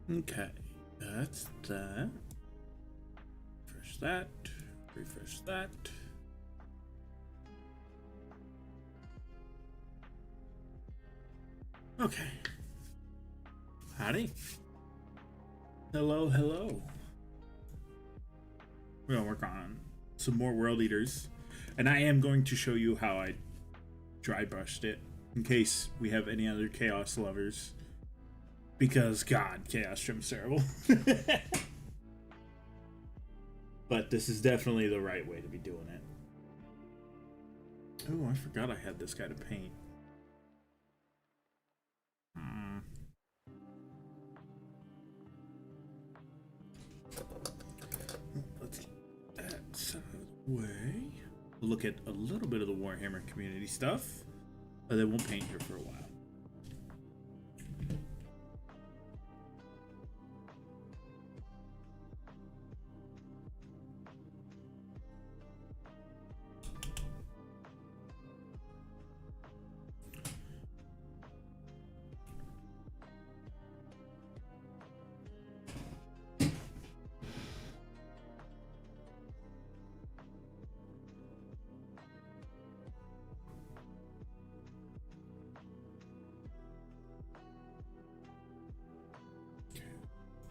Okay, that's that. Refresh that. Refresh that. Okay. Howdy. Hello, hello. We're gonna work on some more World Eaters. And I am going to show you how I dry brushed it in case we have any other Chaos lovers. Because, God, Chaos Trim's terrible. But this is definitely the right way to be doing it. Oh, I forgot I had this guy to paint. Let's get that out of the way. We'll look at a little bit of the Warhammer community stuff, but then we'll paint here for a while.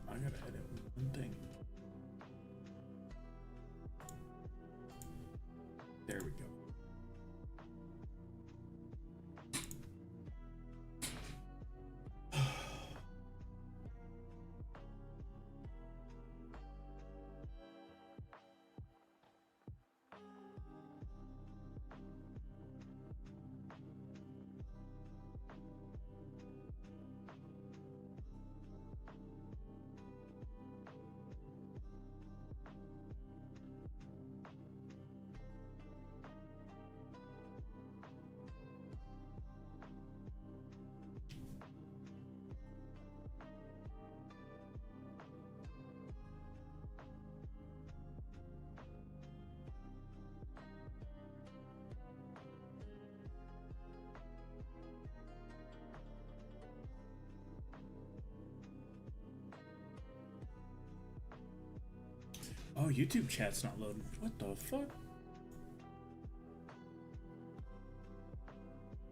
I gotta edit one thing. There we go. Oh, YouTube chat's not loading. What the fuck?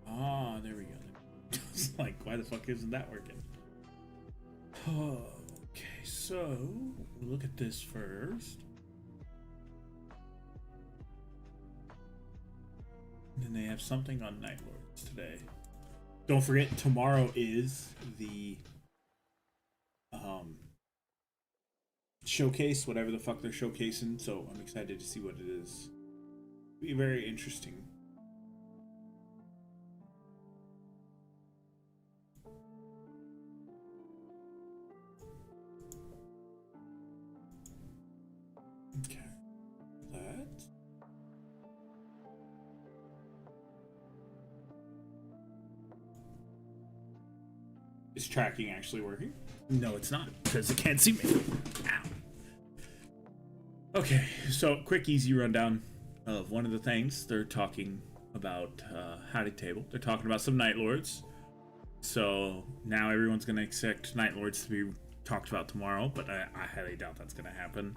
Ah, there we go. It's like, why the fuck isn't that working? Okay, so we'll look at this first. And then they have something on Night Lords today. Don't forget, tomorrow is the showcase, whatever the fuck they're showcasing, so I'm excited to see what it is. It'll be very interesting. Okay. That. Is tracking actually working? No, it's not, because it can't see me. Ow. Okay, so quick, easy rundown of one of the things they're talking about. Howdy Table. They're talking about some Night Lords. So now everyone's going to expect Night Lords to be talked about tomorrow, but I highly doubt that's going to happen.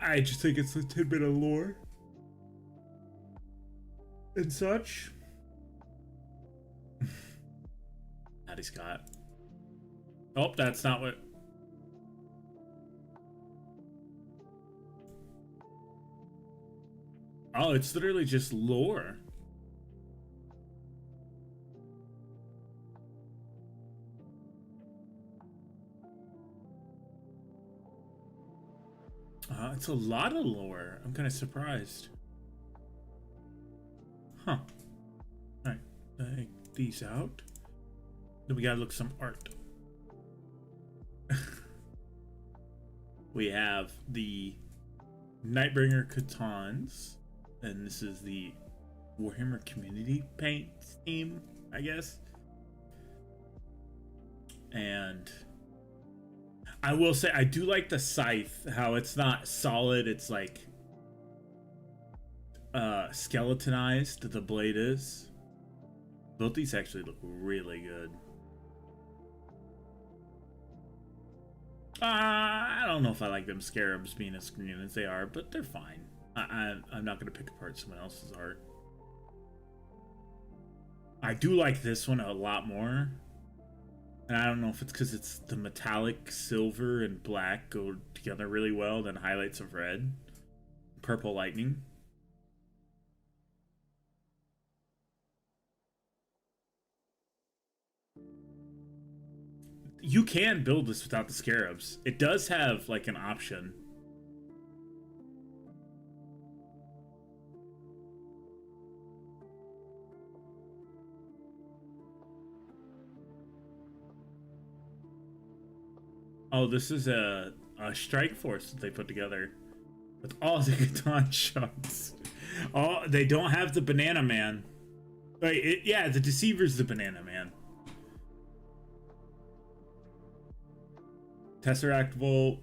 I just think it's a tidbit of lore and such. Howdy, Scott. Oh, that's not what... Oh, it's literally just lore. It's a lot of lore. I'm kind of surprised. Huh. Alright, take these out. Then we gotta look some art. We have the Nightbringer Catons, and this is the Warhammer community paint theme, I guess. And I will say I do like the scythe, how it's not solid, it's like skeletonized, the blade is. Both these actually look really good. I don't know if I like them scarabs being as green as they are, but they're fine. I'm not going to pick apart someone else's art. I do like this one a lot more. And I don't know if it's because it's the metallic silver and black go together really well, then highlights of red. Purple lightning. You can build this without the scarabs. It does have like an option. Oh, this is a strike force that they put together with all the Catan shots. Oh, they don't have the Banana Man. Wait, yeah, the Deceiver's the Banana Man. Tesseract Volt,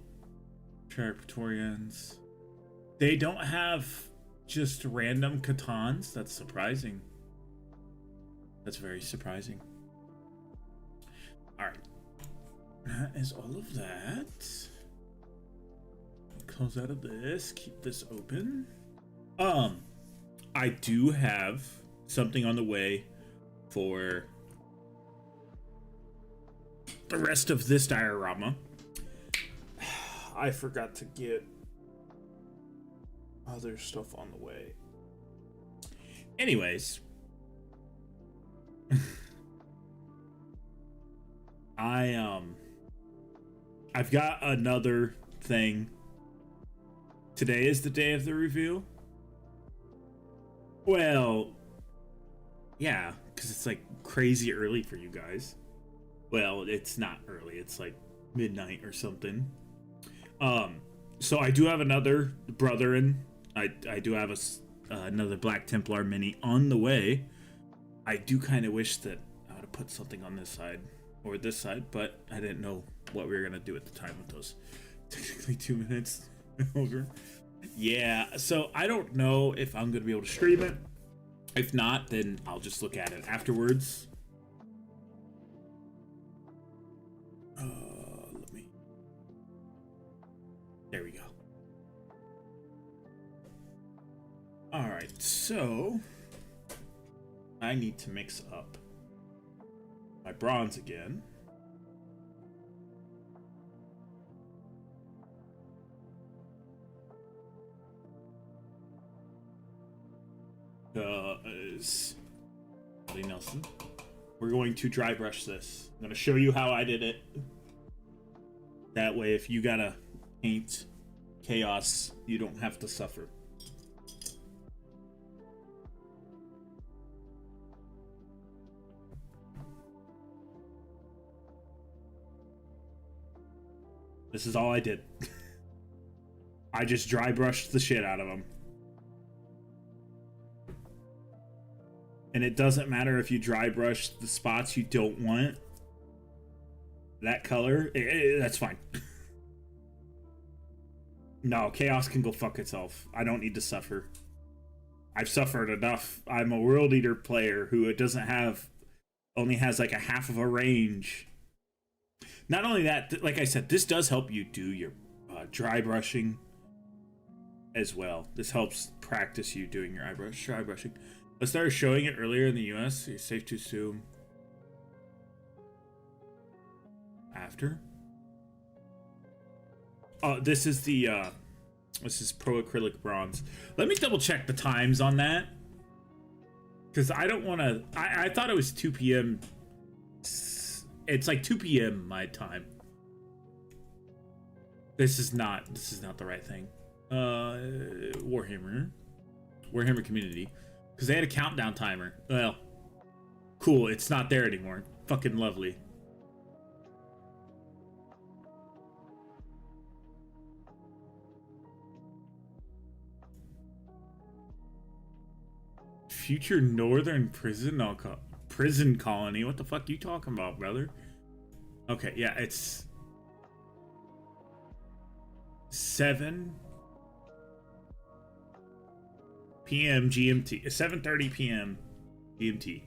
Praetorians. They don't have just random Catans. That's surprising. That's very surprising. All right. That is all of that. Close out of this. Keep this open. I do have something on the way for the rest of this diorama. I forgot to get other stuff on the way. Anyways. I've got another thing. Today is the day of the reveal. Well, yeah, because it's like crazy early for you guys. Well, it's not early. It's like midnight or something. So I do have another Brotherin. I do have another Black Templar mini on the way. I do kind of wish that I would have put something on this side or this side, but I didn't know what we were gonna do at the time with those. Technically 2 minutes over. Yeah, so I don't know if I'm gonna be able to stream it. If not, then I'll just look at it afterwards. There we go. All right, so I need to mix up my bronze again. Nelson. We're going to dry brush this. I'm going to show you how I did it. That way, if you gotta paint chaos, you don't have to suffer. This is all I did. I just dry brushed the shit out of them. And it doesn't matter if you dry brush the spots you don't want that color, that's fine. No, chaos can go fuck itself. I don't need to suffer. I've suffered enough. I'm a World Eater player who only has like a half of a range. Not only that, like I said, this does help you do your dry brushing as well. This helps practice you doing your dry brushing. I started showing it earlier in the US. It's safe to assume after. Oh, this is pro acrylic bronze. Let me double check the times on that, because I don't want to. I thought it was 2 p.m. It's like 2 p.m. my time. This is not the right thing. Warhammer community, because they had a countdown timer. Well, cool. It's not there anymore. Fucking lovely. Future Northern prison colony. What the fuck you talking about, brother? Okay, yeah, it's 7 p.m. GMT. 7:30 p.m. GMT.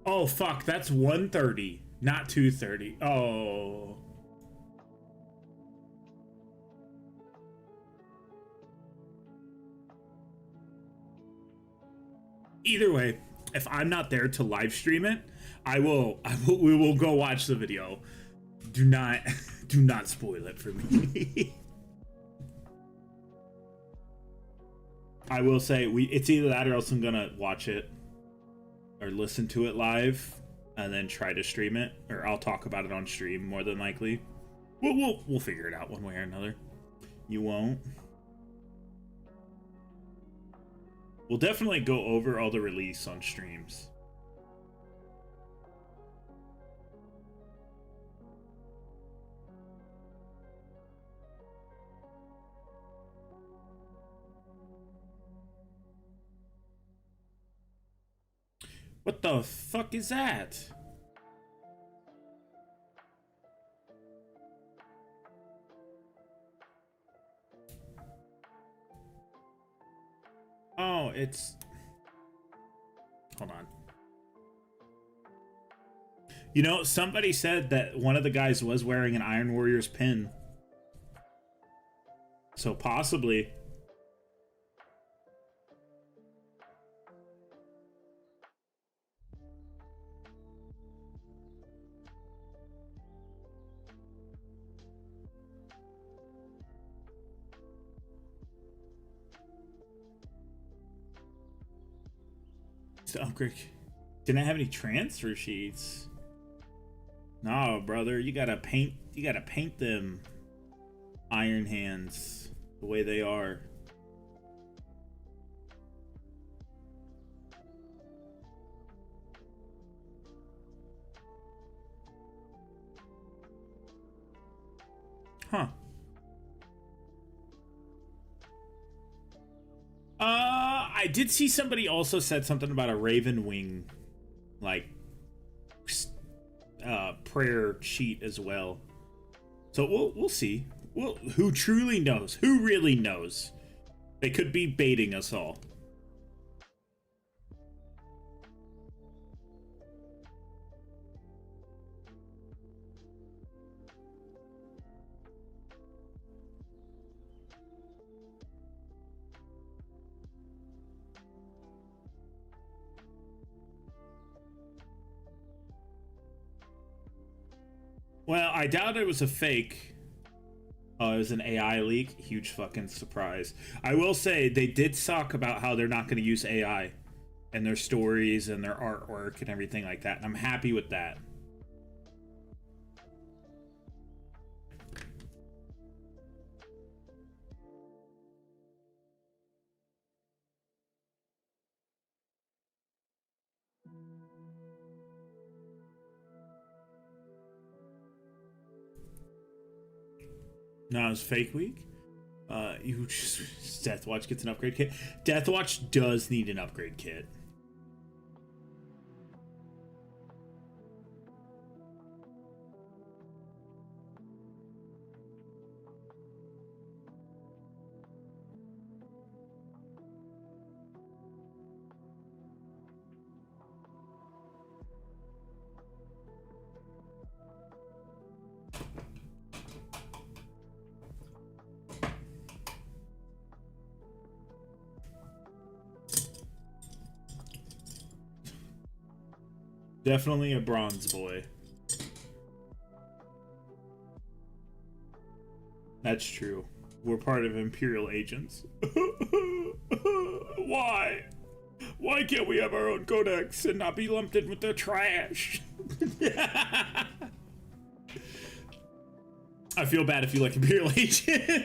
Oh fuck, that's 1:30, not 2:30. Oh. Either way, if I'm not there to live stream it, we will go watch the video. Do not do not spoil it for me. I will say it's either that or else I'm gonna watch it or listen to it live and then try to stream it, or I'll talk about it on stream more than likely. We'll figure it out one way or another. You won't. We'll definitely go over all the release on streams. What the fuck is that? Oh, it's... Hold on. You know, somebody said that one of the guys was wearing an Iron Warriors pin. So possibly... to upgrade. Didn't I have any transfer sheets? No, brother, you gotta paint them Iron Hands the way they are. Huh. I did see somebody also said something about a Raven Wing, like, prayer sheet as well. So we'll see. Who truly knows? Who really knows? They could be baiting us all. Well, I doubt it was a fake. Oh, it was an AI leak. Huge fucking surprise. I will say they did talk about how they're not going to use AI in their stories and their artwork and everything like that. And I'm happy with that. No, it was fake week. You just Deathwatch gets an upgrade kit. Deathwatch does need an upgrade kit. Definitely a bronze boy. That's true. We're part of Imperial agents. Why? Why can't we have our own codex and not be lumped in with the trash? I feel bad if you like Imperial agent.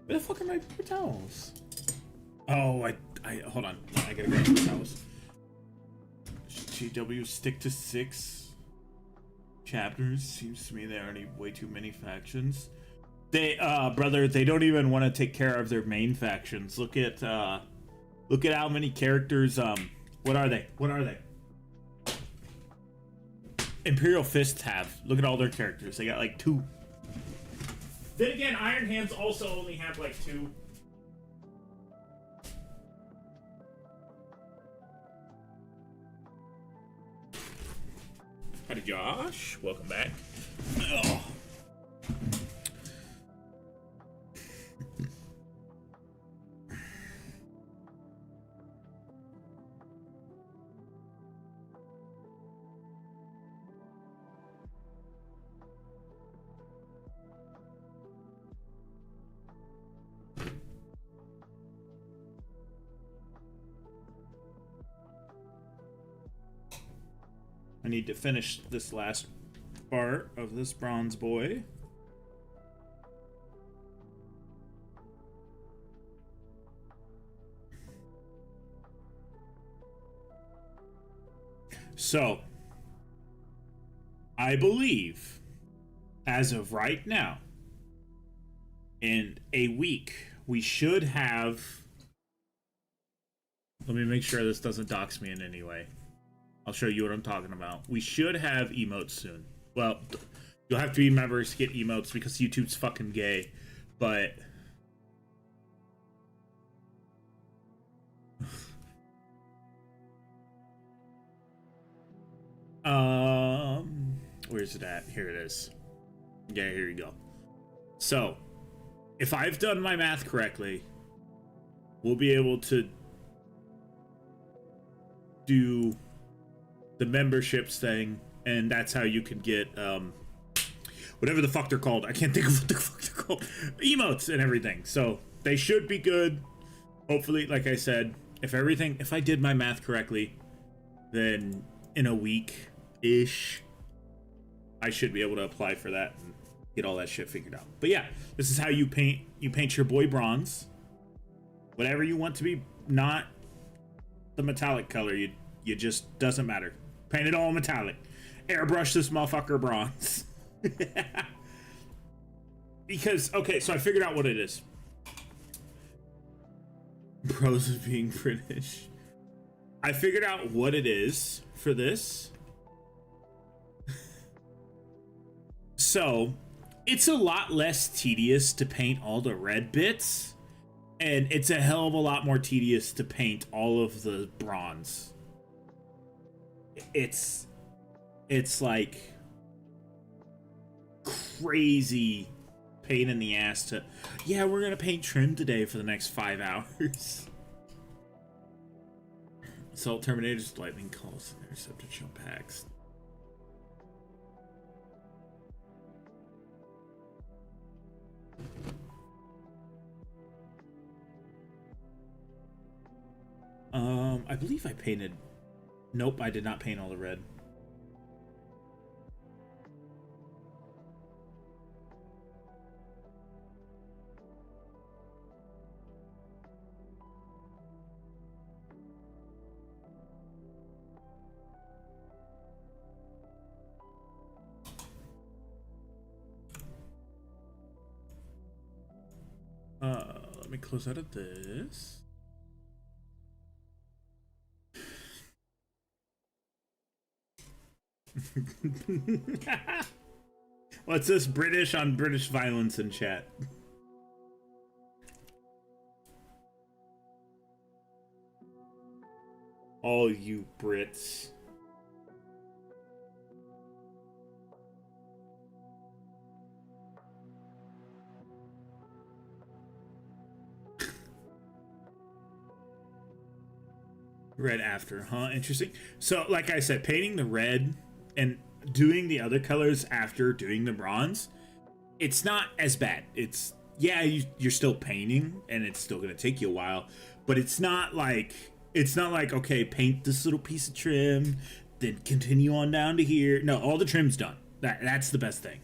Where the fuck are my paper towels? Oh, I hold on. I gotta grab paper towels. GW stick to 6 chapters. Seems to me there are way too many factions. They brother, they don't even want to take care of their main factions. Look at how many characters. What are they? Imperial Fists have. Look at all their characters. They got like 2. Then again, Iron Hands also only have like 2. Howdy, Josh. Welcome back. Oh. I need to finish this last part of this bronze boy. So, I believe, as of right now, in a week, we should have... Let me make sure this doesn't dox me in any way. I'll show you what I'm talking about. We should have emotes soon. Well, you'll have to be members to get emotes because YouTube's fucking gay. But... where's it at? Here it is. Yeah, here you go. So, if I've done my math correctly, we'll be able to do the memberships thing, and that's how you can get whatever the fuck they're called. I can't think of what the fuck they're called. Emotes and everything. So they should be good. Hopefully, like I said, if I did my math correctly, then in a week-ish, I should be able to apply for that and get all that shit figured out. But yeah, this is how you paint. You paint your boy bronze. Whatever you want to be, not the metallic color. You just doesn't matter. Paint it all metallic. Airbrush this motherfucker bronze. Because, okay, so I figured out what it is. Pros of being British. I figured out what it is for this. So, it's a lot less tedious to paint all the red bits. And it's a hell of a lot more tedious to paint all of the bronze. It's like crazy pain in the ass to, yeah, we're gonna paint trim today for the next 5 hours. Assault Terminators, Lightning Calls, Interceptor Jump Packs. I believe I painted... Nope, I did not paint all the red. Let me close out of this. What's this British on British violence in chat? All you Brits. Red after, huh? Interesting. So, like I said, painting the red and doing the other colors after doing the bronze, it's not as bad. It's, yeah, you're still painting, and it's still gonna take you a while, but it's not like, okay, paint this little piece of trim, then continue on down to here. No, all the trim's done. That's the best thing.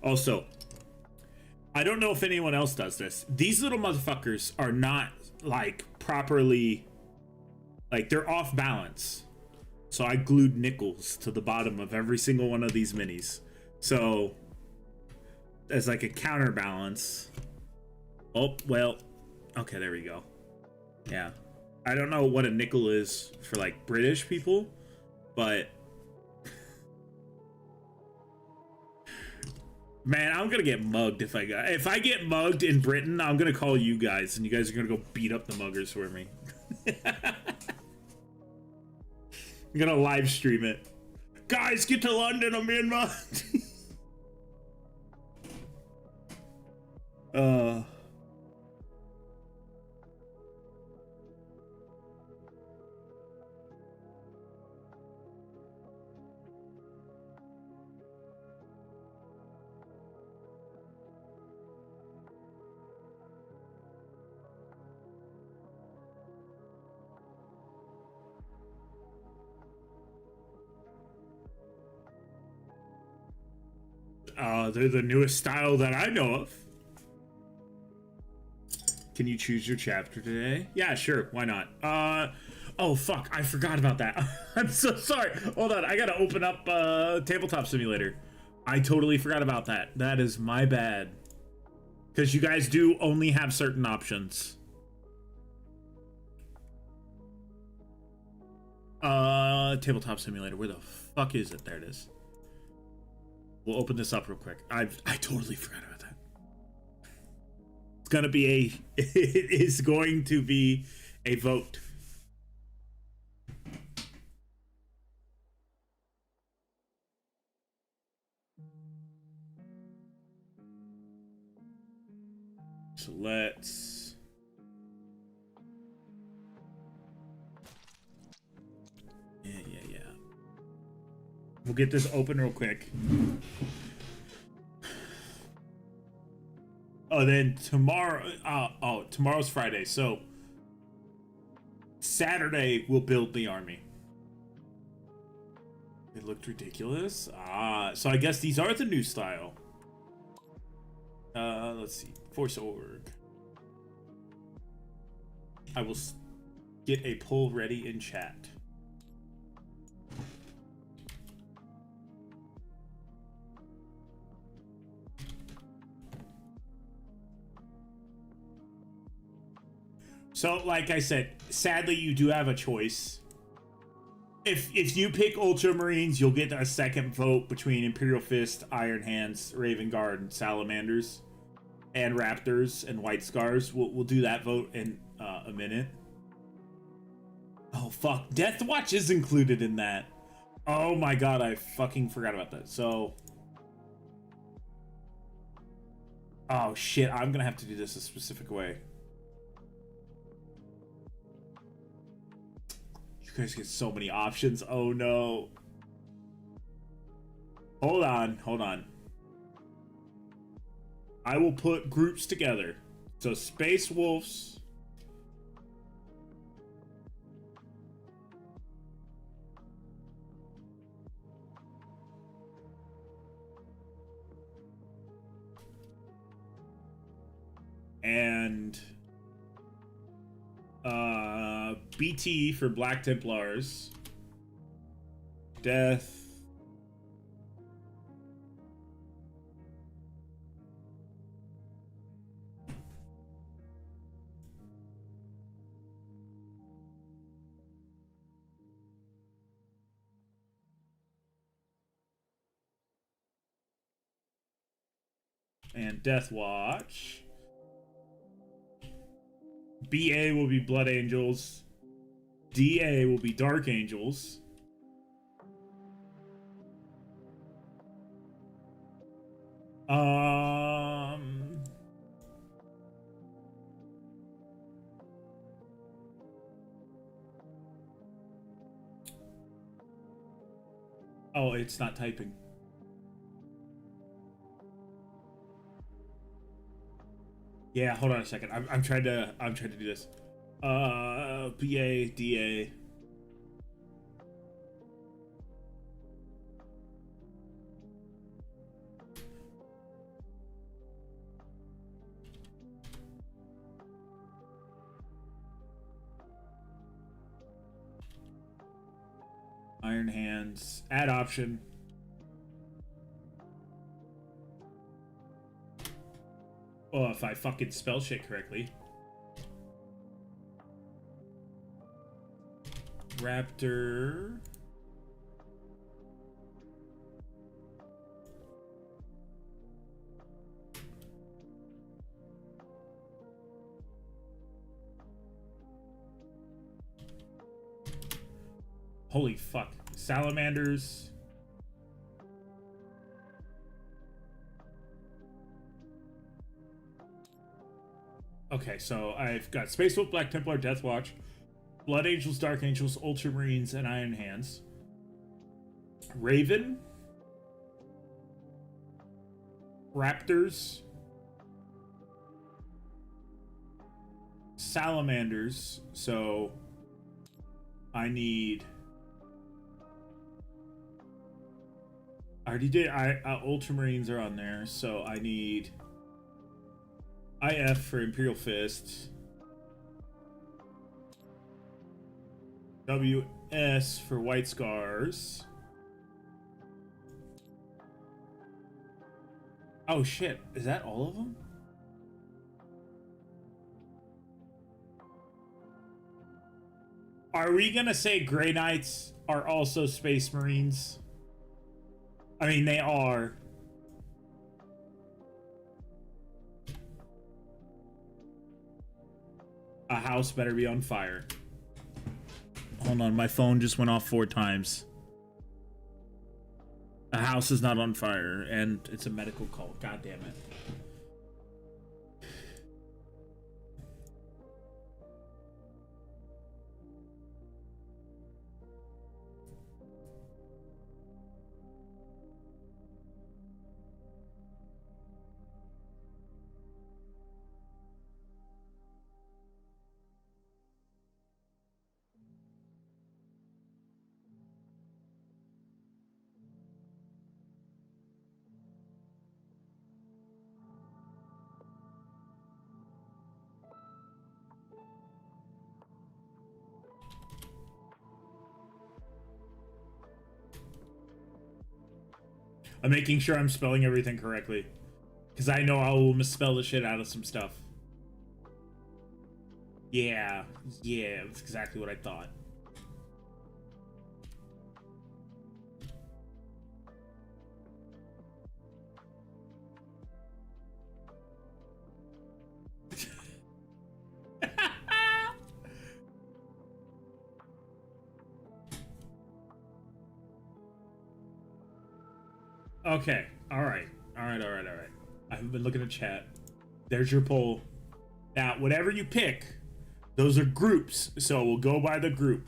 Also, I don't know if anyone else does this. These little motherfuckers are not, like, properly, like, they're off balance. So I glued nickels to the bottom of every single one of these minis. So, as like a counterbalance. Oh, well, okay, there we go. Yeah. I don't know what a nickel is for, like, British people, but... Man, I'm gonna get mugged if I get mugged in Britain, I'm gonna call you guys, and you guys are gonna go beat up the muggers for me. I'm gonna live stream it. Guys, get to London. I'm in my. They're the newest style that I know of. Can you choose your chapter today? Yeah, sure. Why not? Oh, fuck. I forgot about that. I'm so sorry. Hold on. I gotta open up Tabletop Simulator. I totally forgot about that. That is my bad. Because you guys do only have certain options. Tabletop Simulator. Where the fuck is it? There it is. We'll open this up real quick. I totally forgot about that. It's gonna be it is going to be a vote. So let's yeah. We'll get this open real quick. Oh, then tomorrow. Tomorrow's Friday, so Saturday we'll build the army. It looked ridiculous. So I guess these are the new style. Let's see. Force org. I will get a poll ready in chat. So, like I said, sadly, you do have a choice. If you pick Ultramarines, you'll get a second vote between Imperial Fist, Iron Hands, Raven Guard, and Salamanders, and Raptors and White Scars. We'll do that vote in a minute. Oh, fuck. Death Watch is included in that. Oh my god, I fucking forgot about that. So... oh, shit. I'm gonna have to do this a specific way. You guys get so many options. Oh no. Hold on. I will put groups together. So Space Wolves. And BT for Black Templars. Death. And Death Watch. BA will be Blood Angels. DA will be Dark Angels. Oh, it's not typing. Yeah, hold on a second. I'm trying to do this. BA, DA. Iron Hands. Add option. Oh, if I fucking spell shit correctly. Raptor. Holy fuck. Salamanders. Okay, so I've got Space Wolf, Black Templar, Death Watch, Blood Angels, Dark Angels, Ultramarines, and Iron Hands. Raven. Raptors. Salamanders. So I need... I already did. Ultramarines are on there, so I need IF for Imperial Fist, WS for White Scars. Oh shit, is that all of them? Are we gonna say Grey Knights are also Space Marines? I mean, they are. A house better be on fire. Hold on, my phone just went off 4 times. A house is not on fire, and it's a medical call. God damn it. I'm making sure I'm spelling everything correctly, because I know I will misspell the shit out of some stuff. Yeah, that's exactly what I thought. Okay, all right. I haven't been looking at chat. There's your poll. Now, whatever you pick, those are groups, so we'll go by the group.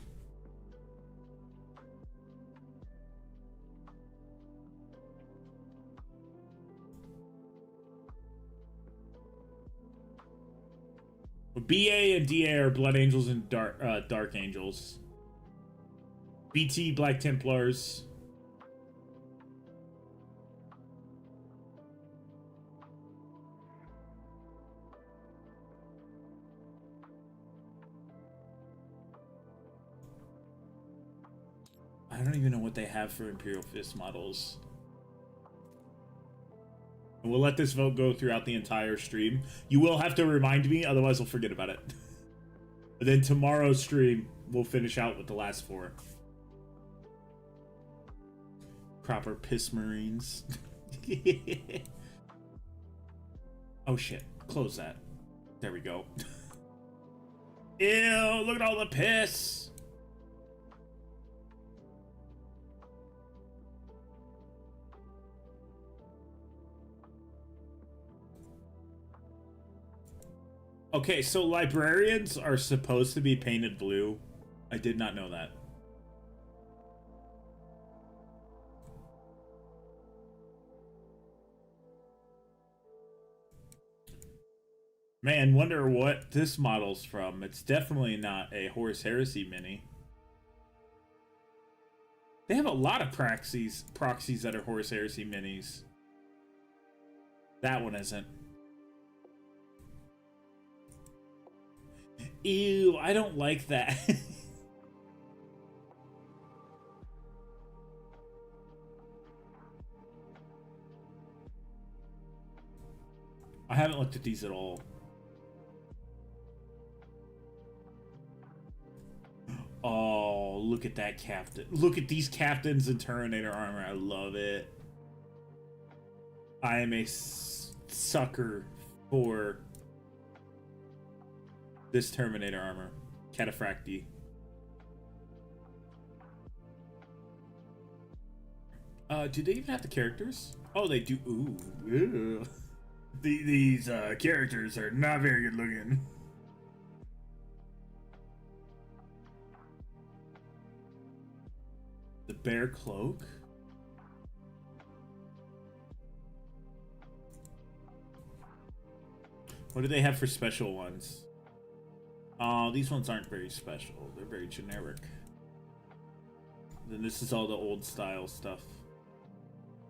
BA and DA are Blood Angels and Dark Angels. BT, Black Templars. I don't even know what they have for Imperial Fist models. And we'll let this vote go throughout the entire stream. You will have to remind me, otherwise I'll forget about it. But then tomorrow's stream, we'll finish out with the last 4. Proper piss Marines. Oh shit, close that. There we go. Ew, look at all the piss. Okay, so librarians are supposed to be painted blue. I did not know that. Man, wonder what this model's from. It's definitely not a Horus Heresy mini. They have a lot of proxies that are Horus Heresy minis. That one isn't. Ew, I don't like that. I haven't looked at these at all. Oh, look at that captain. Look at these captains in Terminator armor. I love it. I am a sucker for this Terminator armor. Cataphracti. Do they even have the characters? Oh, they do. Ooh. Ew. These characters are not very good looking. The bear cloak. What do they have for special ones? Oh, these ones aren't very special. They're very generic. Then this is all the old style stuff.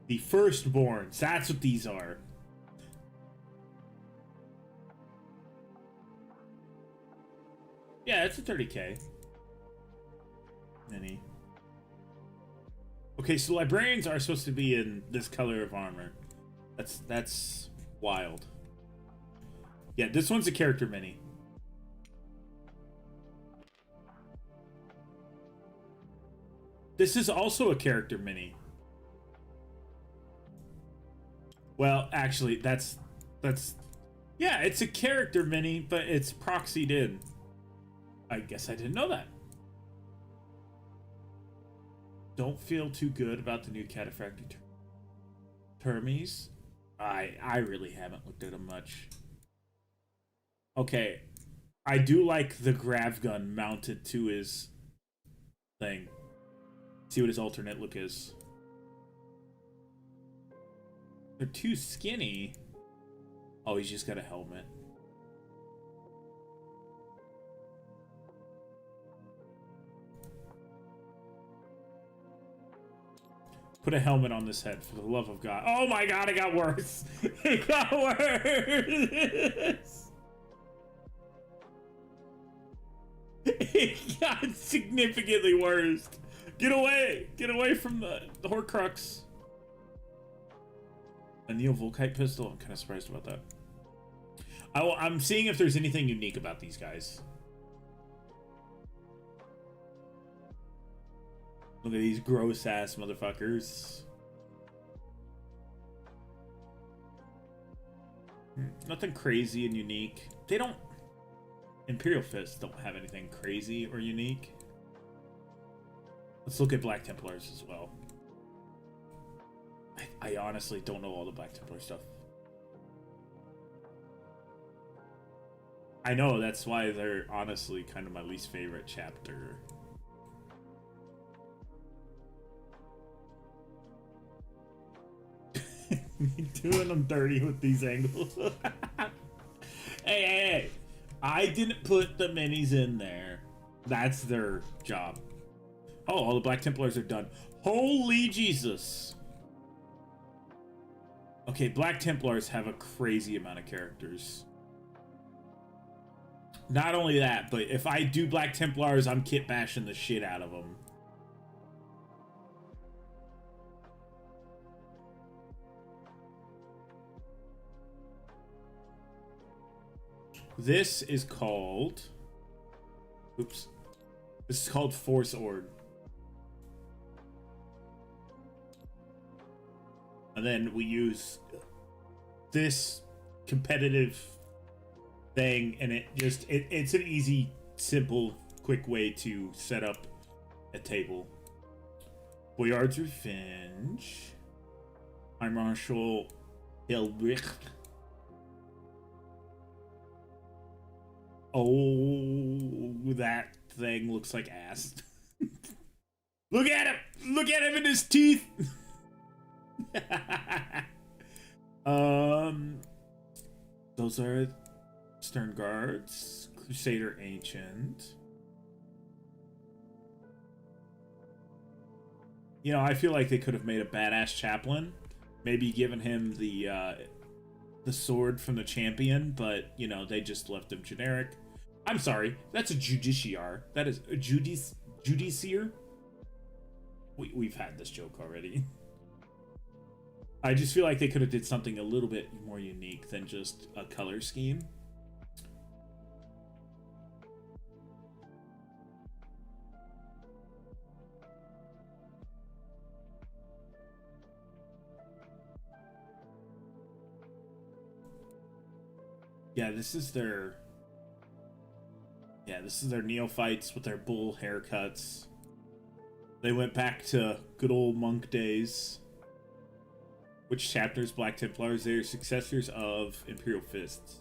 The firstborns. That's what these are. Yeah, it's a 30K. Mini. Okay, so librarians are supposed to be in this color of armor. That's wild. Yeah, this one's a character mini. This is also a character mini. Well, actually, that's yeah, it's a character mini, but it's proxied in. I guess I didn't know that. Don't feel too good about the new Cataphractic Termes. I really haven't looked at them much. Okay, I do like the grav gun mounted to his thing. See what his alternate look is. They're too skinny. Oh, he's just got a helmet. Put a helmet on this head, for the love of God. Oh my God, it got worse. It got worse. It got significantly worse. Get away. Get away from the Horcrux. A Neo-Volkite pistol? I'm kind of surprised about that. I'm seeing if there's anything unique about these guys. Look at these gross-ass motherfuckers. Nothing crazy and unique. They don't... Imperial Fists don't have anything crazy or unique. Let's look at Black Templars as well. I honestly don't know all the Black Templar stuff. I know, that's why they're honestly kind of my least favorite chapter. Doing them dirty with these angles. Hey. I didn't put the minis in there. That's their job. Oh, all the Black Templars are done. Holy Jesus. Okay, Black Templars have a crazy amount of characters. Not only that, but if I do Black Templars, I'm kit bashing the shit out of them. This is called... Oops. This is called Force Ord. And then we use this competitive thing, and it's an easy, simple, quick way to set up a table. Boyard's Revenge. High Marshal Hilbricht. Oh, that thing looks like ass. Look at him! Look at him in his teeth! Those are Stern Guards, Crusader Ancient. You know, I feel like they could have made a badass chaplain. Maybe given him the sword from the champion, but, you know, they just left him generic. I'm sorry, that's a Judiciar. That is a Judiciar? We've had this joke already. I just feel like they could have did something a little bit more unique than just a color scheme. Yeah, this is their neophytes with their bull haircuts. They went back to good old monk days. Which chapters? Black Templars. They're successors of Imperial Fists.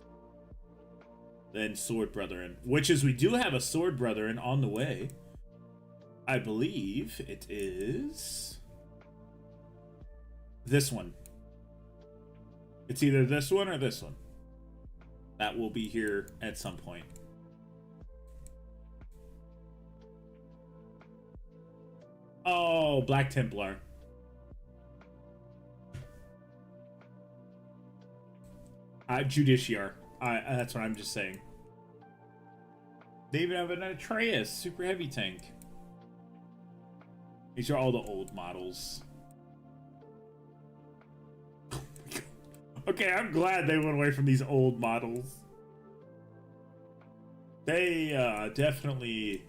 Then Sword Brethren. Which is, we do have a Sword Brethren on the way. I believe it is this one. It's either this one or this one. That will be here at some point. Oh, Black Templar. Judiciar. That's what I'm just saying. They even have an Atreus super heavy tank. These are all the old models. Okay, I'm glad they went away from these old models. They definitely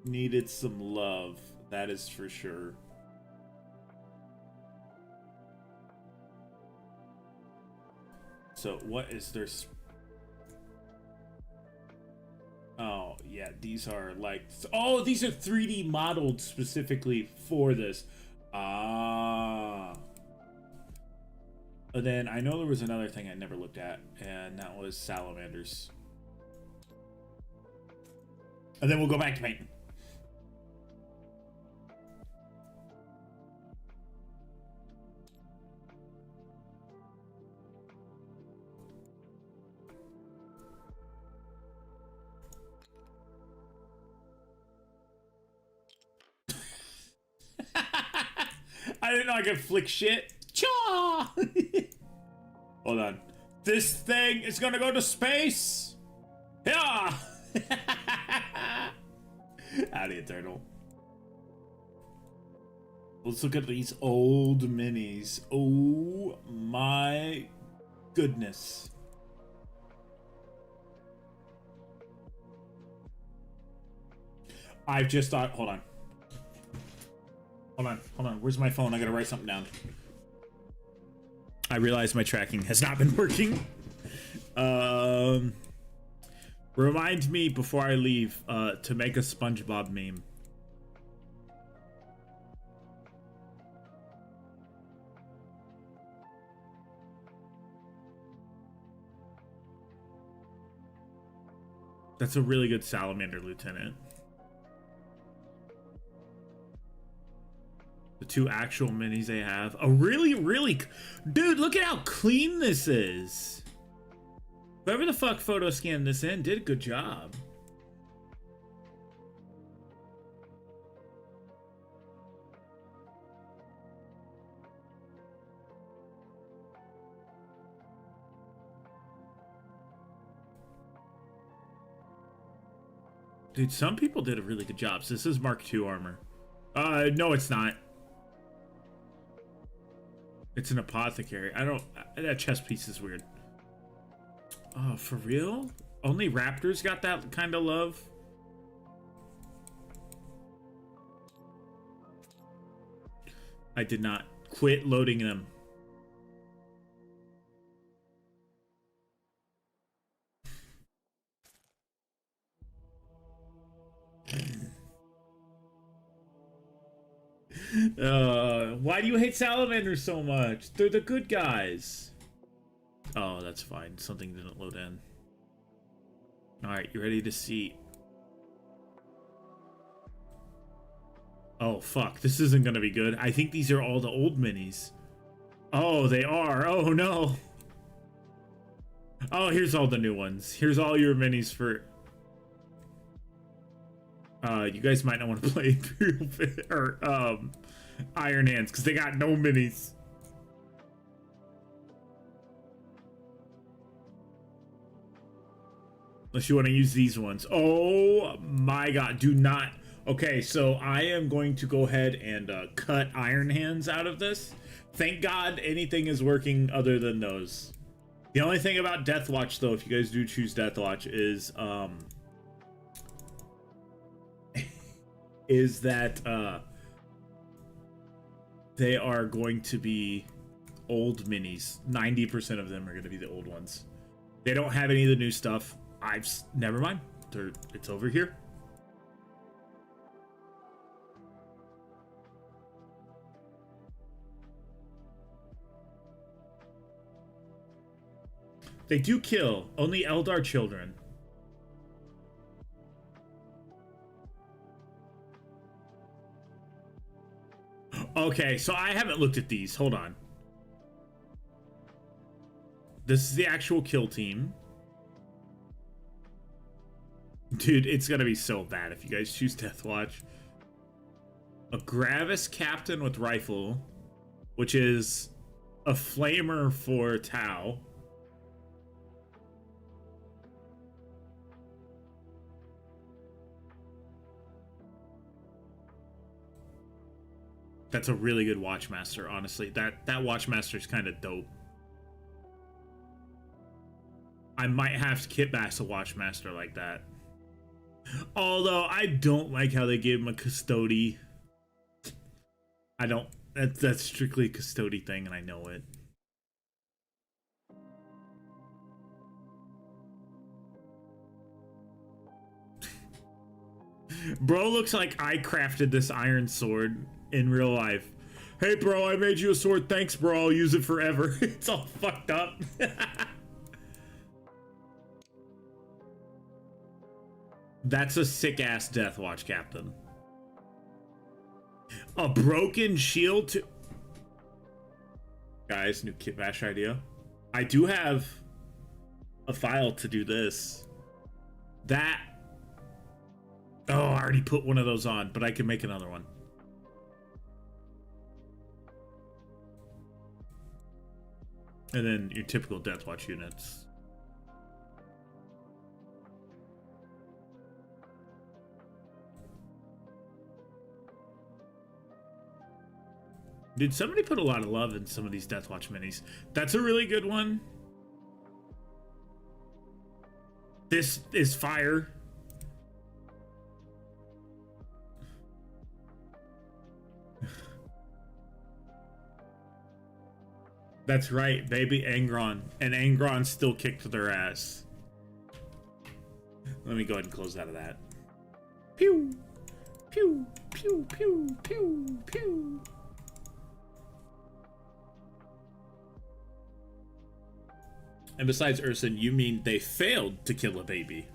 needed some love. That is for sure. So what is their... Oh, yeah, these are like... Oh, these are 3D modeled specifically for this. Ah. And then I know there was another thing I never looked at, and that was salamanders. And then we'll go back to painting. I didn't know I could flick shit. Cha! Hold on. This thing is gonna go to space. Yeah. Howdy, Eternal. Let's look at these old minis. Oh my goodness. I've just thought. Hold on. Hold on. Where's my phone? I gotta write something down. I realize my tracking has not been working. Remind me before I leave to make a SpongeBob meme. That's a really good salamander lieutenant. The two actual minis they have. A really... Dude, look at how clean this is. Whoever the fuck photo scanned this in did a good job. Dude, some people did a really good job. So this is Mark II armor. No, it's not. It's an apothecary. I don't... That chest piece is weird. Oh, for real? Only Raptors got that kind of love? I did not quit loading them. Why do you hate salamanders so much? They're the good guys. Oh, that's fine. Something didn't load in. Alright, you ready to see? Oh, fuck. This isn't gonna be good. I think these are all the old minis. Oh, they are. Oh, no. Oh, here's all the new ones. Here's all your minis for... you guys might not want to play Imperial or, Iron Hands, because they got no minis. Unless you want to use these ones. Oh my god, do not. Okay, so I am going to go ahead and cut Iron Hands out of this. Thank god anything is working other than those. The only thing about Deathwatch, though, if you guys do choose Deathwatch, is that they are going to be old minis. 90% of them are going to be the old ones. They don't have any of the new stuff. Never mind. It's over here. They do kill. Only Eldar children. Okay, so I haven't looked at these. Hold on. This is the actual kill team. Dude, it's gonna be so bad if you guys choose Deathwatch. A Gravis Captain with Rifle, which is a Flamer for Tau. That's a really good Watchmaster, honestly. That Watchmaster is kind of dope. I might have to kitbass a Watchmaster like that. Although, I don't like how they gave him a Custody. I don't... That's strictly a Custody thing, and I know it. Bro looks like I crafted this iron sword in real life. Hey, bro, I made you a sword. Thanks, bro. I'll use it forever. It's all fucked up. That's a sick-ass Deathwatch captain. A broken shield to... Guys, new kit bash idea. I do have a file to do this. That... Oh, I already put one of those on, but I can make another one. And then your typical Deathwatch units. Dude, somebody put a lot of love in some of these Deathwatch minis. That's a really good one. This is fire. That's right, baby Angron. And Angron still kicked their ass. Let me go ahead and close out of that. Pew! Pew! Pew! Pew! Pew! Pew! And besides Urson, you mean they failed to kill a baby?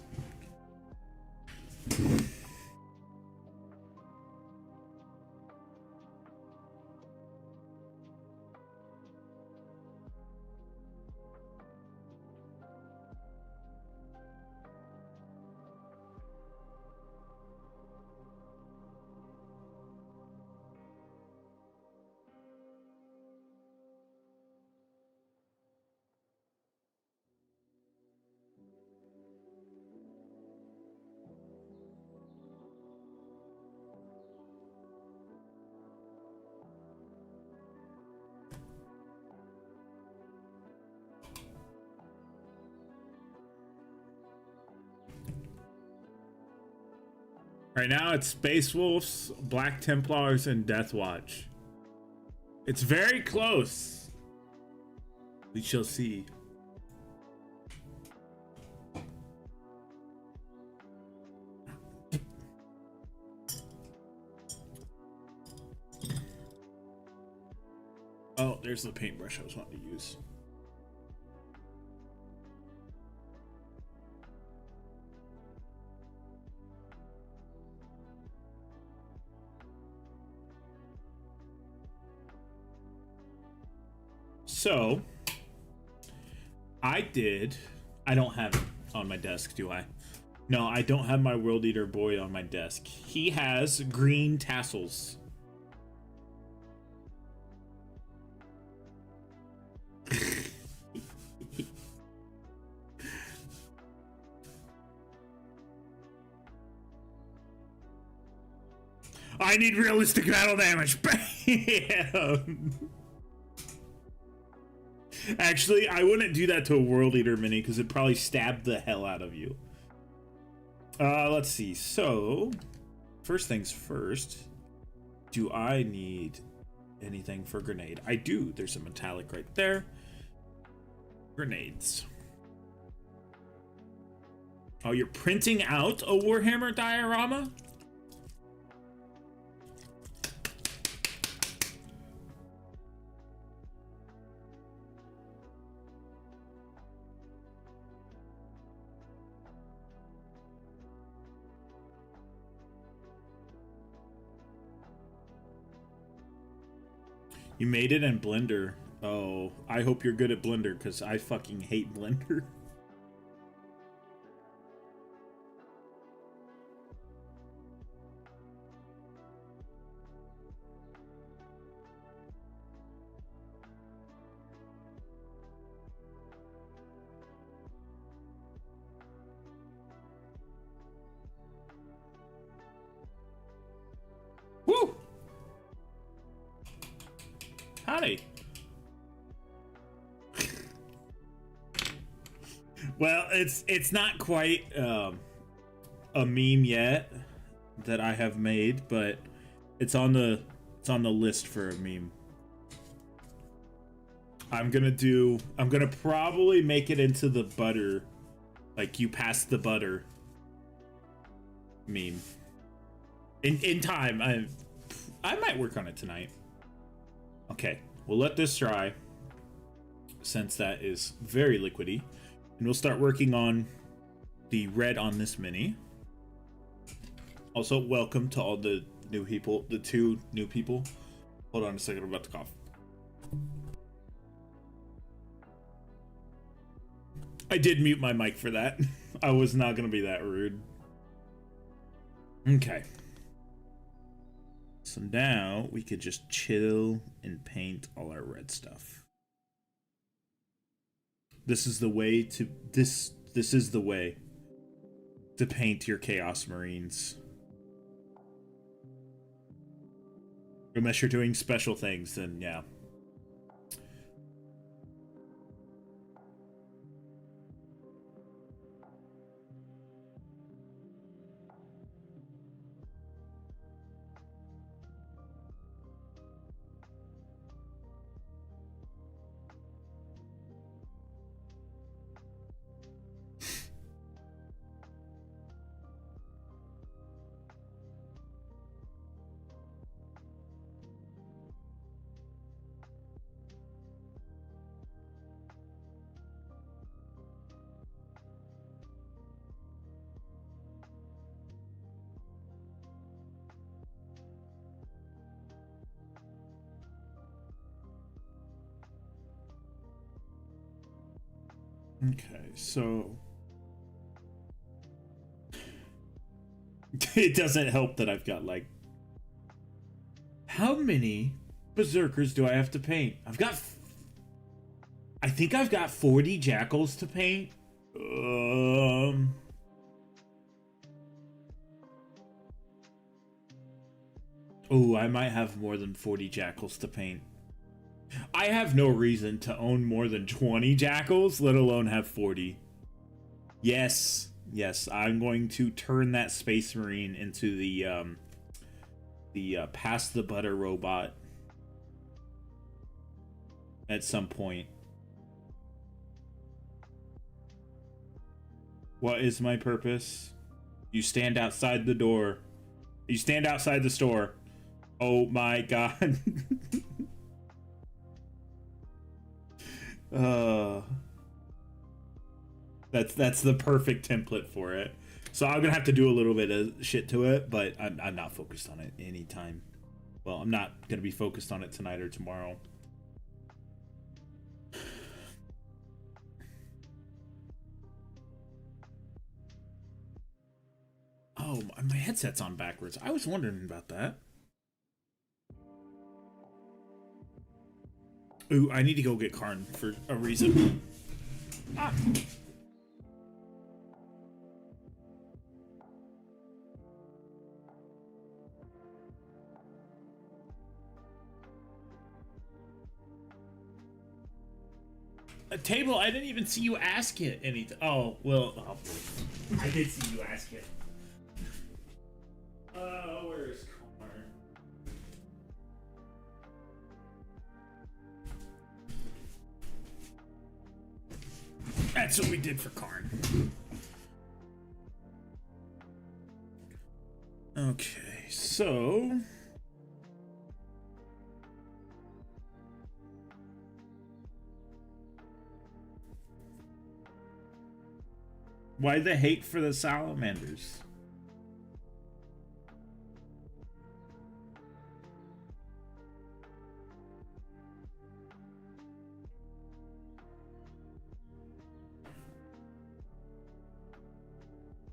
Right now, it's Space Wolves, Black Templars, and Deathwatch. It's very close. We shall see. Oh, there's the paintbrush I was wanting to use. So, I don't have it on my desk, do I? No, I don't have my World Eater boy on my desk. He has green tassels. I need realistic battle damage. Bam! Actually, I wouldn't do that to a World Eater mini because it'd probably stab the hell out of you. Let's see. So, first things first. Do I need anything for grenade? I do. There's a metallic right there. Grenades. Oh, you're printing out a Warhammer diorama? You made it in Blender. Oh, I hope you're good at Blender, because I fucking hate Blender. Woo! Howdy. Well, it's not quite a meme yet that I have made, but it's on the list for a meme. I'm gonna probably make it into the butter, like you passed the butter meme. In time, I might work on it tonight. Okay, we'll let this dry, since that is very liquidy, and we'll start working on the red on this mini. Also, welcome to all the new people, the 2 new people. Hold on a second, I'm about to cough. I did mute my mic for that. I was not gonna be that rude. Okay. So now we could just chill and paint all our red stuff. This is the way to this is the way to paint your Chaos Marines. Unless you're doing special things, then yeah. Okay, so it doesn't help that I've got like, how many berserkers do I have to paint? I think I've got 40 jackals to paint. Oh, I might have more than 40 jackals to paint. I have no reason to own more than 20 jackals, let alone have 40. Yes, I'm going to turn that Space Marine into the pass the butter robot at some point. What is my purpose? You stand outside the door. You stand outside the store. Oh my god. That's the perfect template for it. So I'm gonna have to do a little bit of shit to it, but I'm not focused on it anytime. Well, I'm not gonna be focused on it tonight or tomorrow. Oh, my headset's on backwards. I was wondering about that. Ooh, I need to go get Karn for a reason. Ah. A table? I didn't even see you ask it anything. Oh, well, I did see you ask it. Where's Karn? That's what we did for Karn. Okay, so why the hate for the salamanders?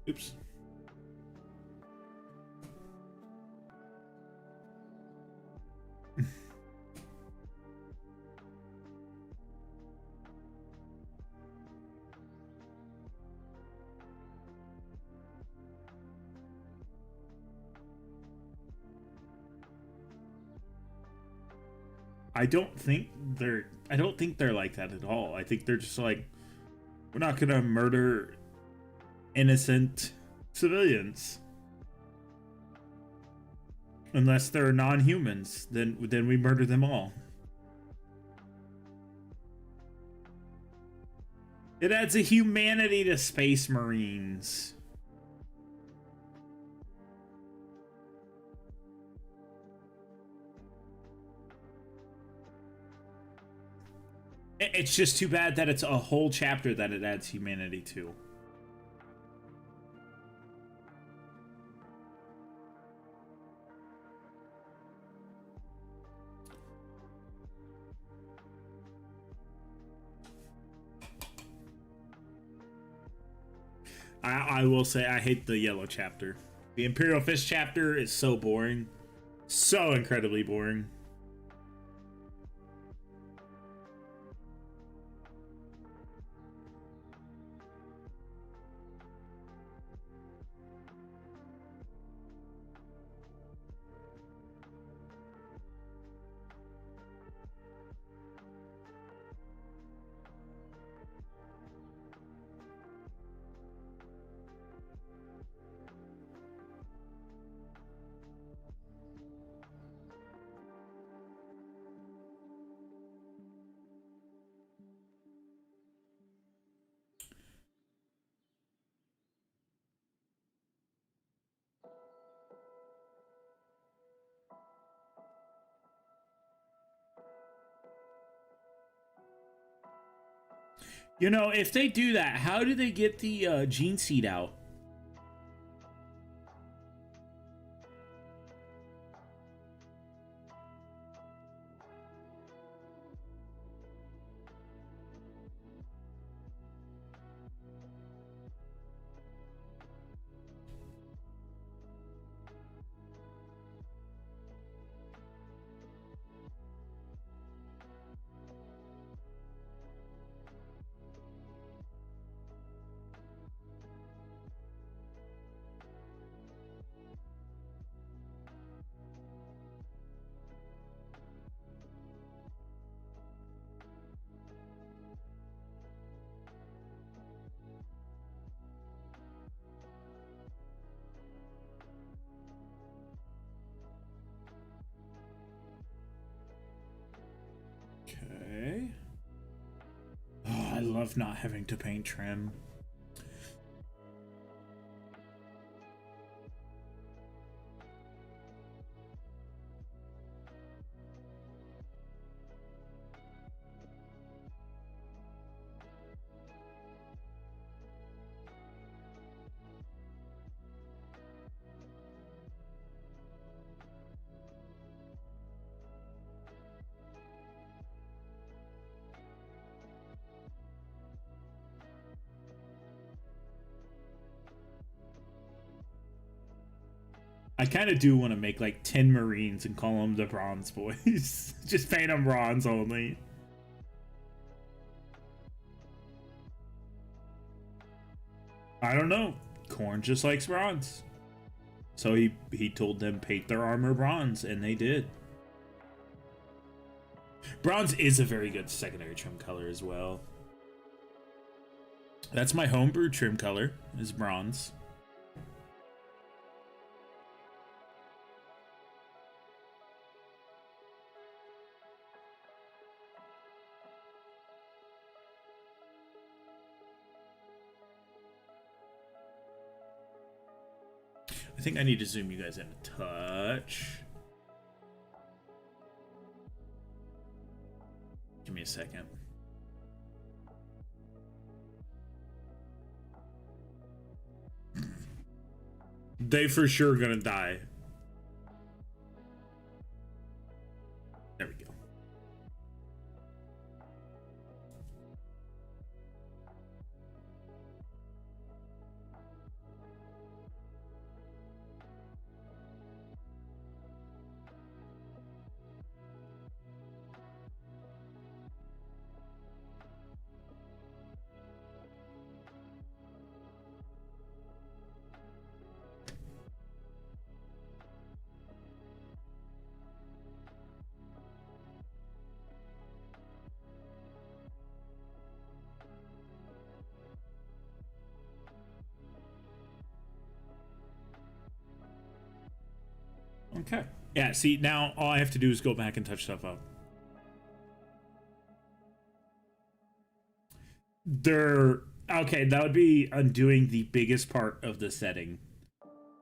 Oops. I don't think they're like that at all. I think they're just like, we're not gonna murder innocent civilians unless they're non-humans. Then we murder them all. It adds a humanity to Space Marines. It's just too bad that it's a whole chapter that it adds humanity to. I will say I hate the yellow chapter. The Imperial Fist chapter is so boring. So incredibly boring. You know, if they do that, how do they get the gene seed out? Okay. Oh, I love not having to paint trim. I kind of do want to make like 10 Marines and call them the Bronze Boys. Just paint them bronze only. I don't know. Korn just likes bronze. So he told them paint their armor bronze, and they did. Bronze is a very good secondary trim color as well. That's my homebrew trim color, is bronze. I think I need to zoom you guys in a touch. Give me a second. They for sure gonna die. There we go. Okay. Yeah, see, now all I have to do is go back and touch stuff up. Okay, that would be undoing the biggest part of the setting.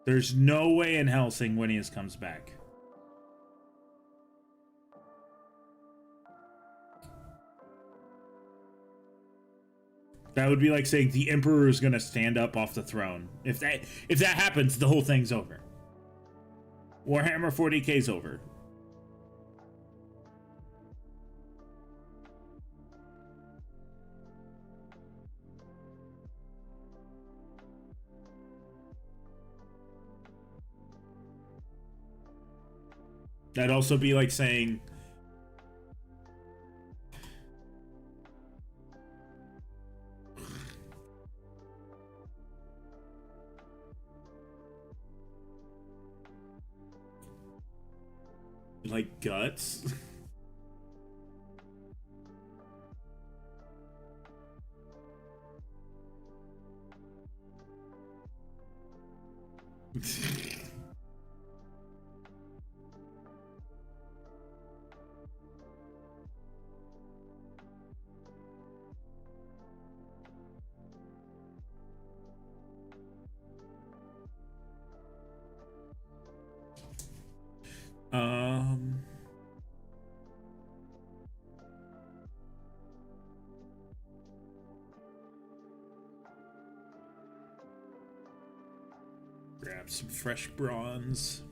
There's no way in hell Sanguinius comes back. That would be like saying the Emperor is gonna stand up off the throne. If that happens, the whole thing's over. Warhammer 40k's over. That'd also be like saying like guts. Grab some fresh bronze.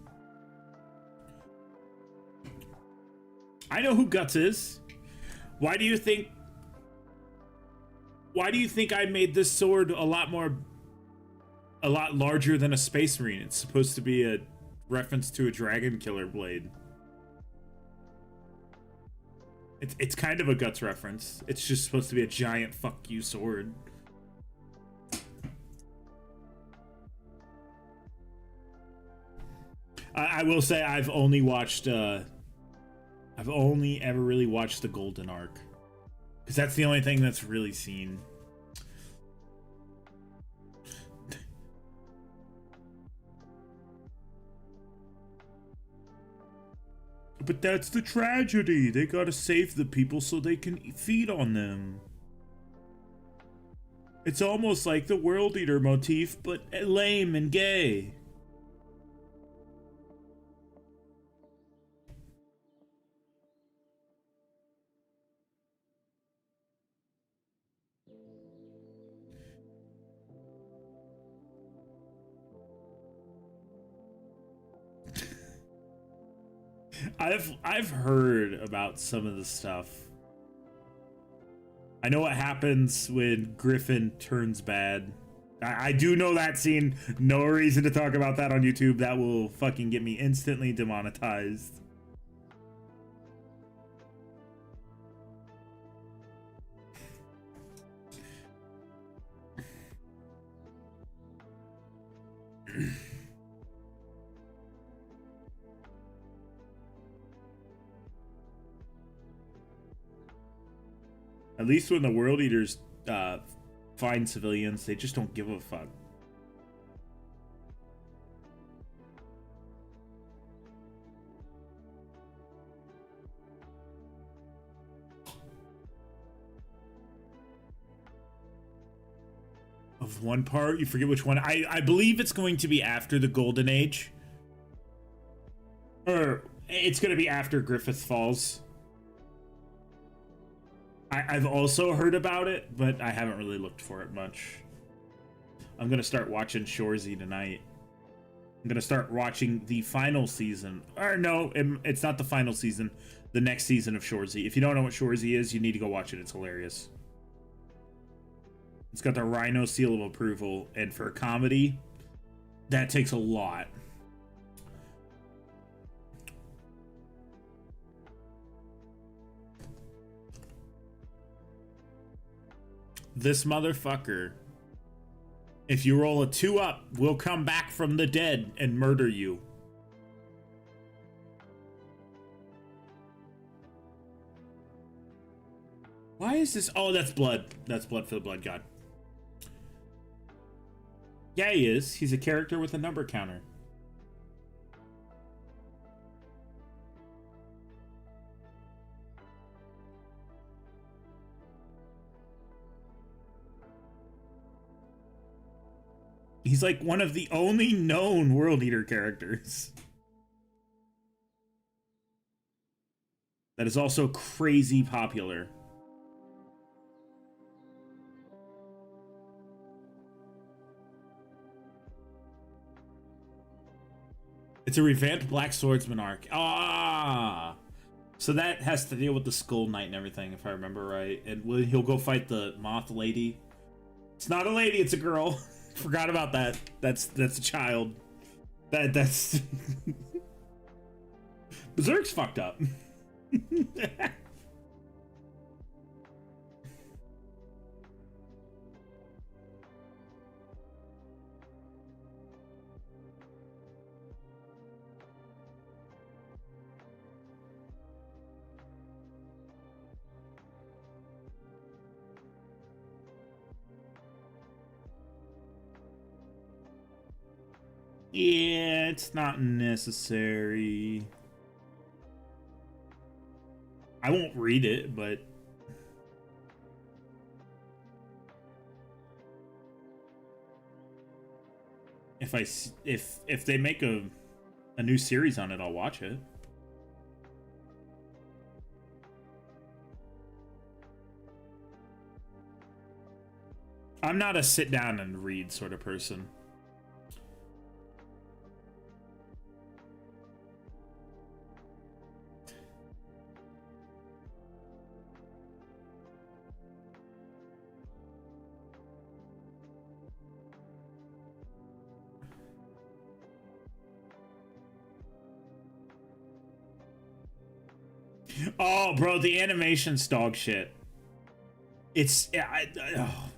I know who Guts is. Why do you think I made this sword a lot larger than a Space Marine? It's supposed to be a reference to a dragon killer blade. It's kind of a Guts reference. It's just supposed to be a giant fuck you sword. I will say I've only ever really watched the Golden Arc, because that's the only thing that's really seen. But that's the tragedy. They gotta save the people so they can feed on them. It's almost like the World Eater motif, but lame and gay. I've heard about some of the stuff. I know what happens when Griffin turns bad. I do know that scene. No reason to talk about that on YouTube. That will fucking get me instantly demonetized. At least when the World Eaters find civilians, they just don't give a fuck. Of one part, you forget which one. I believe it's going to be after the Golden Age. Or it's going to be after Griffith Falls. I've also heard about it, but I haven't really looked for it much. I'm gonna start watching Shorzy tonight. I'm gonna start watching the final season. Or no, it's not the final season. The next season of Shorzy. If you don't know what Shorzy is, you need to go watch it. It's hilarious. It's got the Rhino seal of approval, and for a comedy, that takes a lot. This motherfucker, if you roll a 2 up, will come back from the dead and murder you. Why is this? Oh, that's blood. That's blood for the blood god. Yeah, he is. He's a character with a number counter. He's like one of the only known World Eater characters. That is also crazy popular. It's a revamped Black Swordsman arc. Ah! So that has to deal with the Skull Knight and everything, if I remember right. And he'll go fight the Moth Lady. It's not a lady, it's a girl. Forgot about that. That's a child. That's Berserk's fucked up. Yeah, it's not necessary. I won't read it, but if they make a new series on it, I'll watch it. I'm not a sit down and read sort of person. Oh, bro, the animation's dog shit. It's oh.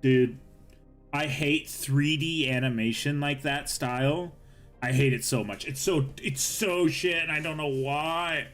Dude, I hate 3D animation like that style. I hate it so much. It's so shit, and I don't know why.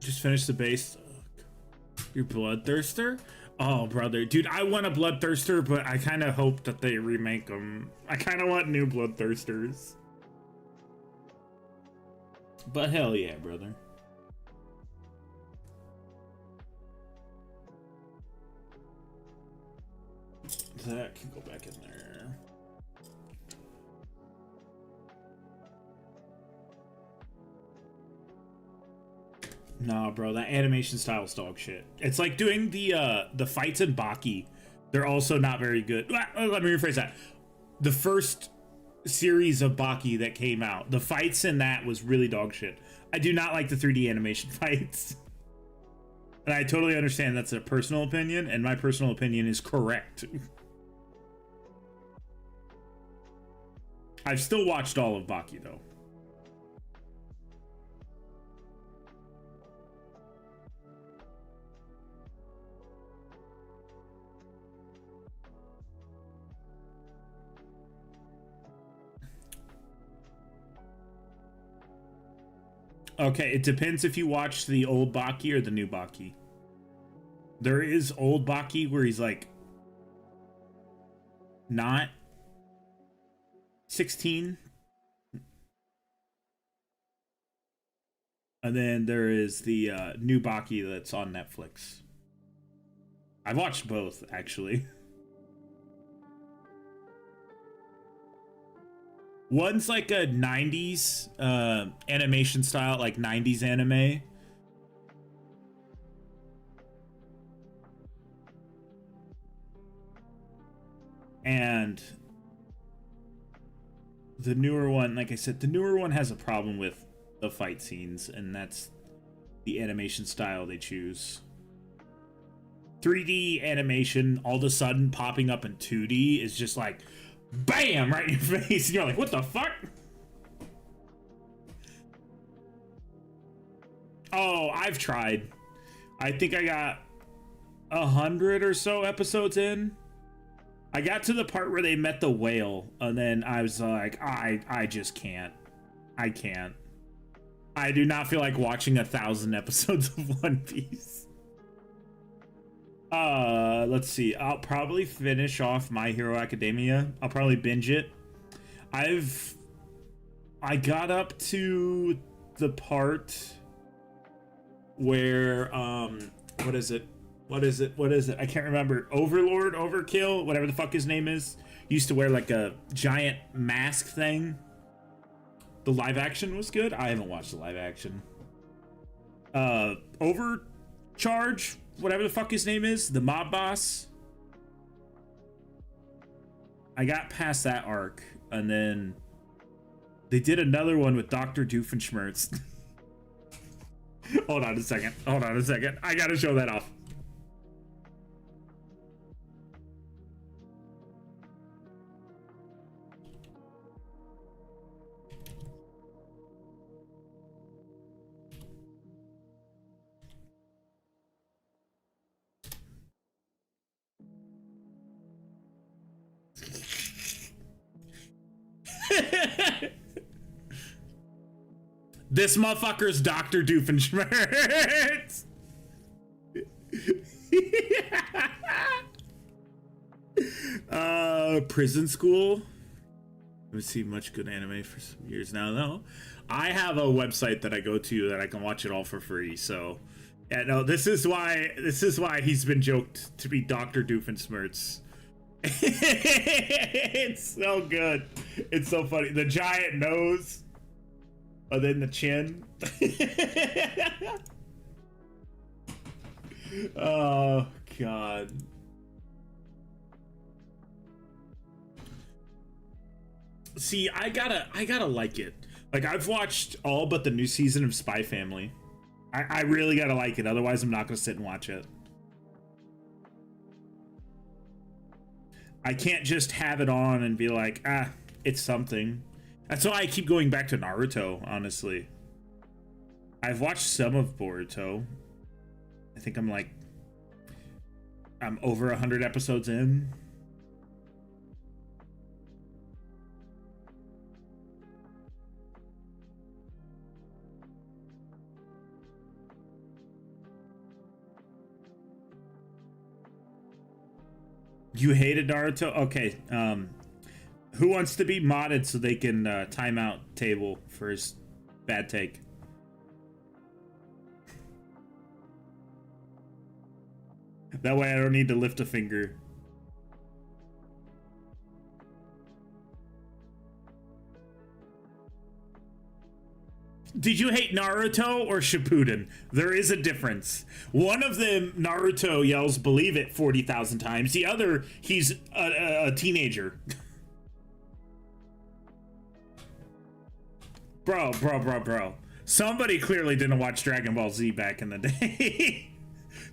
Just finished the base. Your Bloodthirster? Oh, brother. Dude, I want a Bloodthirster, but I kind of hope that they remake them. I kind of want new Bloodthirsters. But hell yeah, brother. That can go back in there. Nah, bro, that animation style's dog shit. It's like doing the fights in Baki. They're also not very good. Let me rephrase that. The first series of Baki that came out, the fights in that was really dog shit. I do not like the 3D animation fights. And I totally understand that's a personal opinion, and my personal opinion is correct. I've still watched all of Baki, though. Okay, it depends if you watch the old Baki or the new Baki. There is old Baki where he's like not 16. And then there is the new Baki that's on Netflix. I've watched both, actually. One's like a 90s animation style, like 90s anime. And the newer one, like I said, the newer one has a problem with the fight scenes, and that's the animation style they choose. 3D animation all of a sudden popping up in 2D is just like, bam, right in your face, and you're like, what the fuck? Oh, I've tried. I think I got 100 or so episodes in. I got to the part where they met the whale, and then I was like, I just can't. I can't. I do not feel like watching 1,000 episodes of One Piece. Let's see. I'll probably finish off My Hero Academia. I'll probably binge it. I got up to the part where, what is it? I can't remember. Overlord, Overkill, whatever the fuck his name is. Used to wear like a giant mask thing. The live action was good. I haven't watched the live action. Overcharge, whatever the fuck his name is, the mob boss. I got past that arc, and then they did another one with Dr. Doofenshmirtz. Hold on a second. I gotta show that off. This motherfucker's Dr. Doofenshmirtz. Prison School. I haven't seen much good anime for some years now, though. I have a website that I go to that I can watch it all for free. So, yeah, no, this is why he's been joked to be Dr. Doofenshmirtz. It's so good. It's so funny. The giant nose. Oh, then the chin. Oh god. See, I gotta like it. Like, I've watched all but the new season of Spy Family. I really gotta like it, otherwise I'm not gonna sit and watch it. I can't just have it on and be like, it's something. That's why I keep going back to Naruto, honestly. I've watched some of Boruto. I think I'm over 100 episodes in. You hated Naruto? Okay, who wants to be modded so they can time out Table for his bad take? That way I don't need to lift a finger. Did you hate Naruto or Shippuden? There is a difference. One of them, Naruto yells "believe it" 40,000 times. The other, he's a teenager. Bro. Somebody clearly didn't watch Dragon Ball Z back in the day.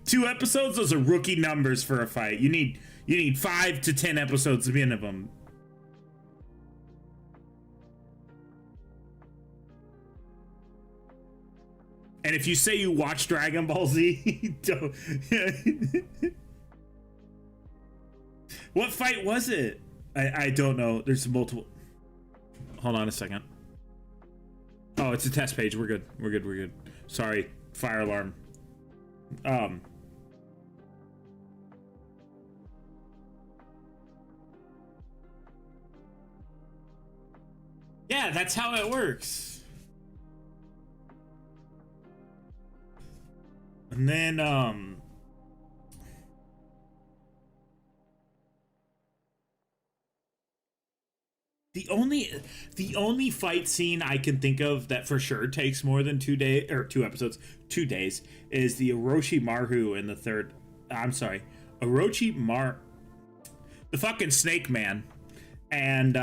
2 episodes, those are rookie numbers for a fight. You need 5 to 10 episodes minimum. And if you say you watch Dragon Ball Z, don't. What fight was it? I don't know. There's multiple. Hold on a second. Oh, it's a test page. We're good. Sorry. Fire alarm. Yeah, that's how it works. And then, the only fight scene I can think of that for sure takes more than 2 days or 2 episodes, 2 days is the Orochimaru in the third. I'm sorry, the fucking Snake Man, and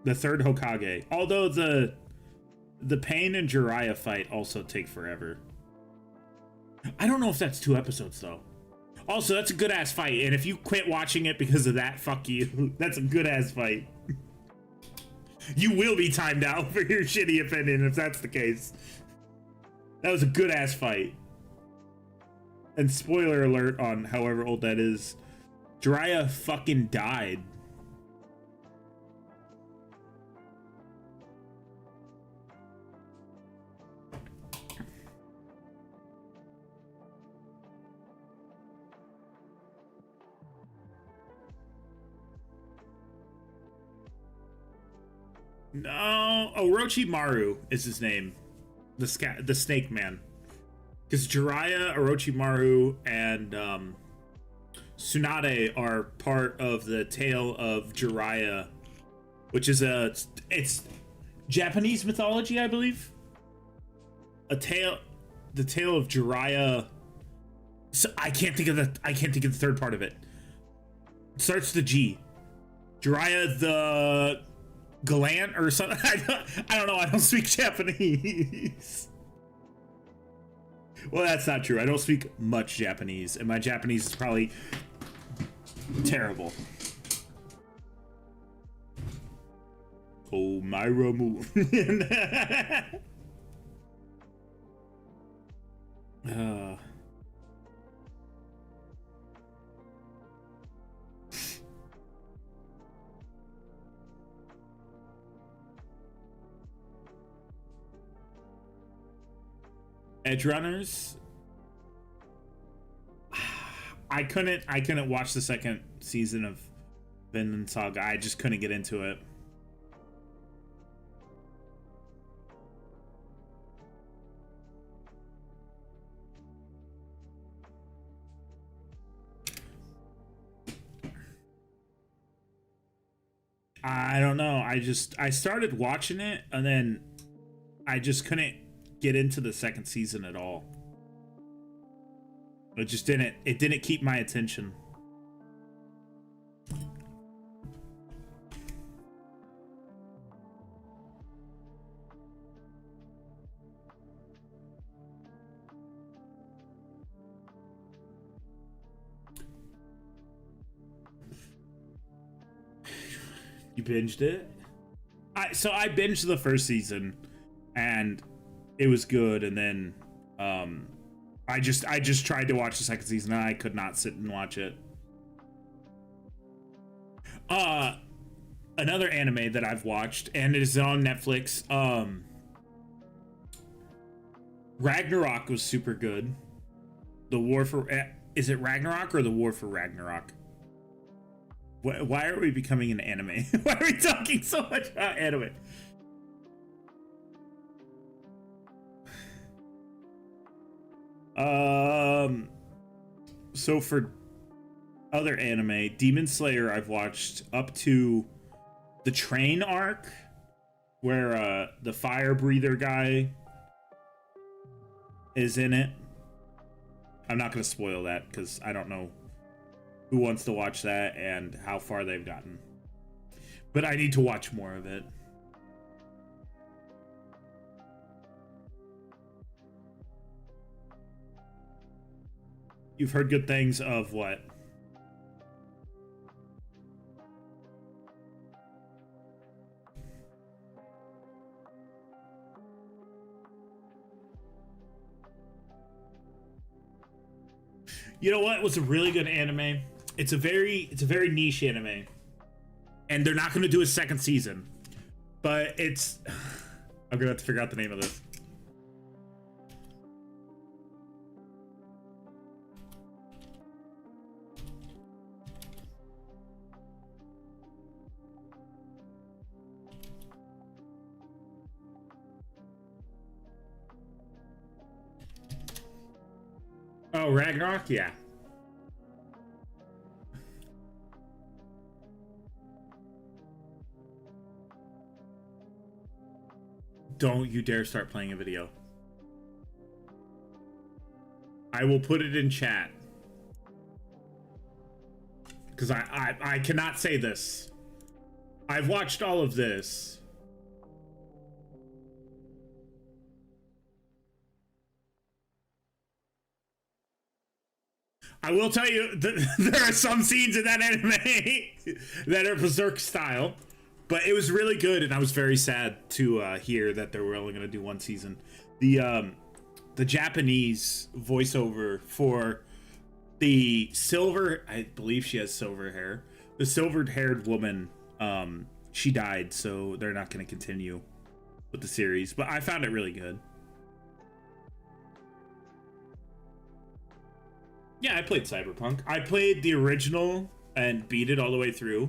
the third Hokage. Although The Pain and Jiraiya fight also take forever. I don't know if that's 2 episodes though. Also, that's a good ass fight, and if you quit watching it because of that, fuck you. That's a good ass fight. You will be timed out for your shitty opinion if that's the case. That was a good ass fight. And spoiler alert on however old that is, Jiraiya fucking died. No, Orochimaru is his name. The Snake Man. Because Jiraiya, Orochimaru, and Tsunade are part of the Tale of Jiraiya, which is it's Japanese mythology, I believe. The Tale of Jiraiya. So I can't think of the third part of it. It starts with the G. Jiraiya the Galant or something. I don't know. I don't speak Japanese. Well, that's not true. I don't speak much Japanese, and my Japanese is probably terrible. Oh, Myra move. Edge Runners. I couldn't watch the second season of Vinland Saga. I just couldn't get into it. I don't know. I started watching it and then I just couldn't get into the second season at all. It just didn't keep my attention. You binged it? I binged the first season and it was good, and then I just tried to watch the second season and I could not sit and watch it. Another anime that I've watched, and it is on Netflix, Ragnarok was super good. The War for is it Ragnarok or the War for Ragnarok? Why are we becoming an anime? Why are we talking so much about anime? So for other anime, Demon Slayer I've watched up to the train arc where the fire breather guy is in it. I'm not going to spoil that because I don't know who wants to watch that and how far they've gotten. But I need to watch more of it. You've heard good things of what? You know what was a really good anime? It's a very niche anime. And they're not going to do a second season. But it's I'm going to have to figure out the name of this. Oh, Ragnarok? Yeah. Don't you dare start playing a video. I will put it in chat. Because I cannot say this. I've watched all of this. I will tell you that there are some scenes in that anime that are Berserk style, but it was really good, and I was very sad to hear that they were only going to do one season. The Japanese voiceover for the silver, I believe she has silver hair, the silver-haired woman, she died, so they're not going to continue with the series, but I found it really good. Yeah, I played Cyberpunk. I played the original and beat it all the way through.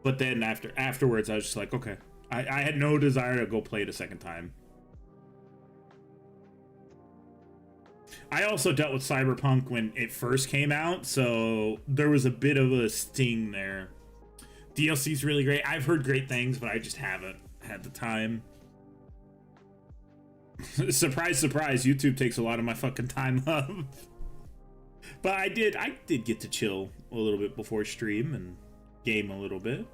But then afterwards, I was just like, okay. I had no desire to go play it a second time. I also dealt with Cyberpunk when it first came out, so there was a bit of a sting there. DLC's really great. I've heard great things, but I just haven't had the time. Surprise, surprise, YouTube takes a lot of my fucking time up. But I did get to chill a little bit before stream and game a little bit.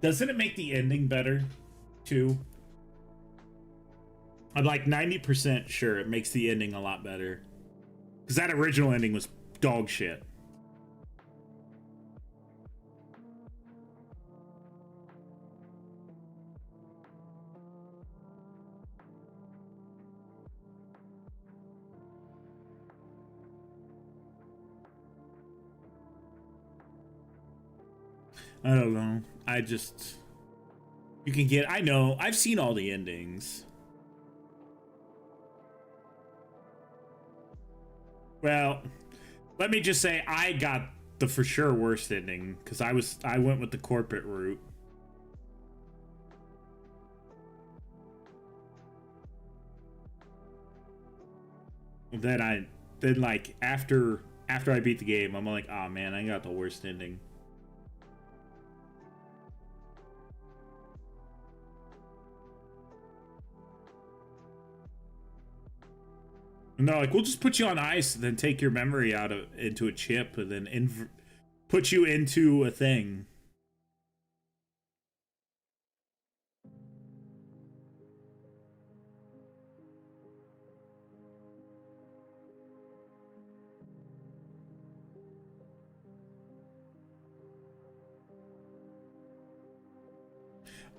Doesn't it make the ending better, too? I'm like 90% sure it makes the ending a lot better. Because that original ending was dog shit. I don't know. You can get, I know, I've seen all the endings. Well, let me just say I got the for sure worst ending because I went with the corporate route. Then like after I beat the game, I'm like, oh man, I got the worst ending. And they're like, we'll just put you on ice and then take your memory into a chip and then put you into a thing.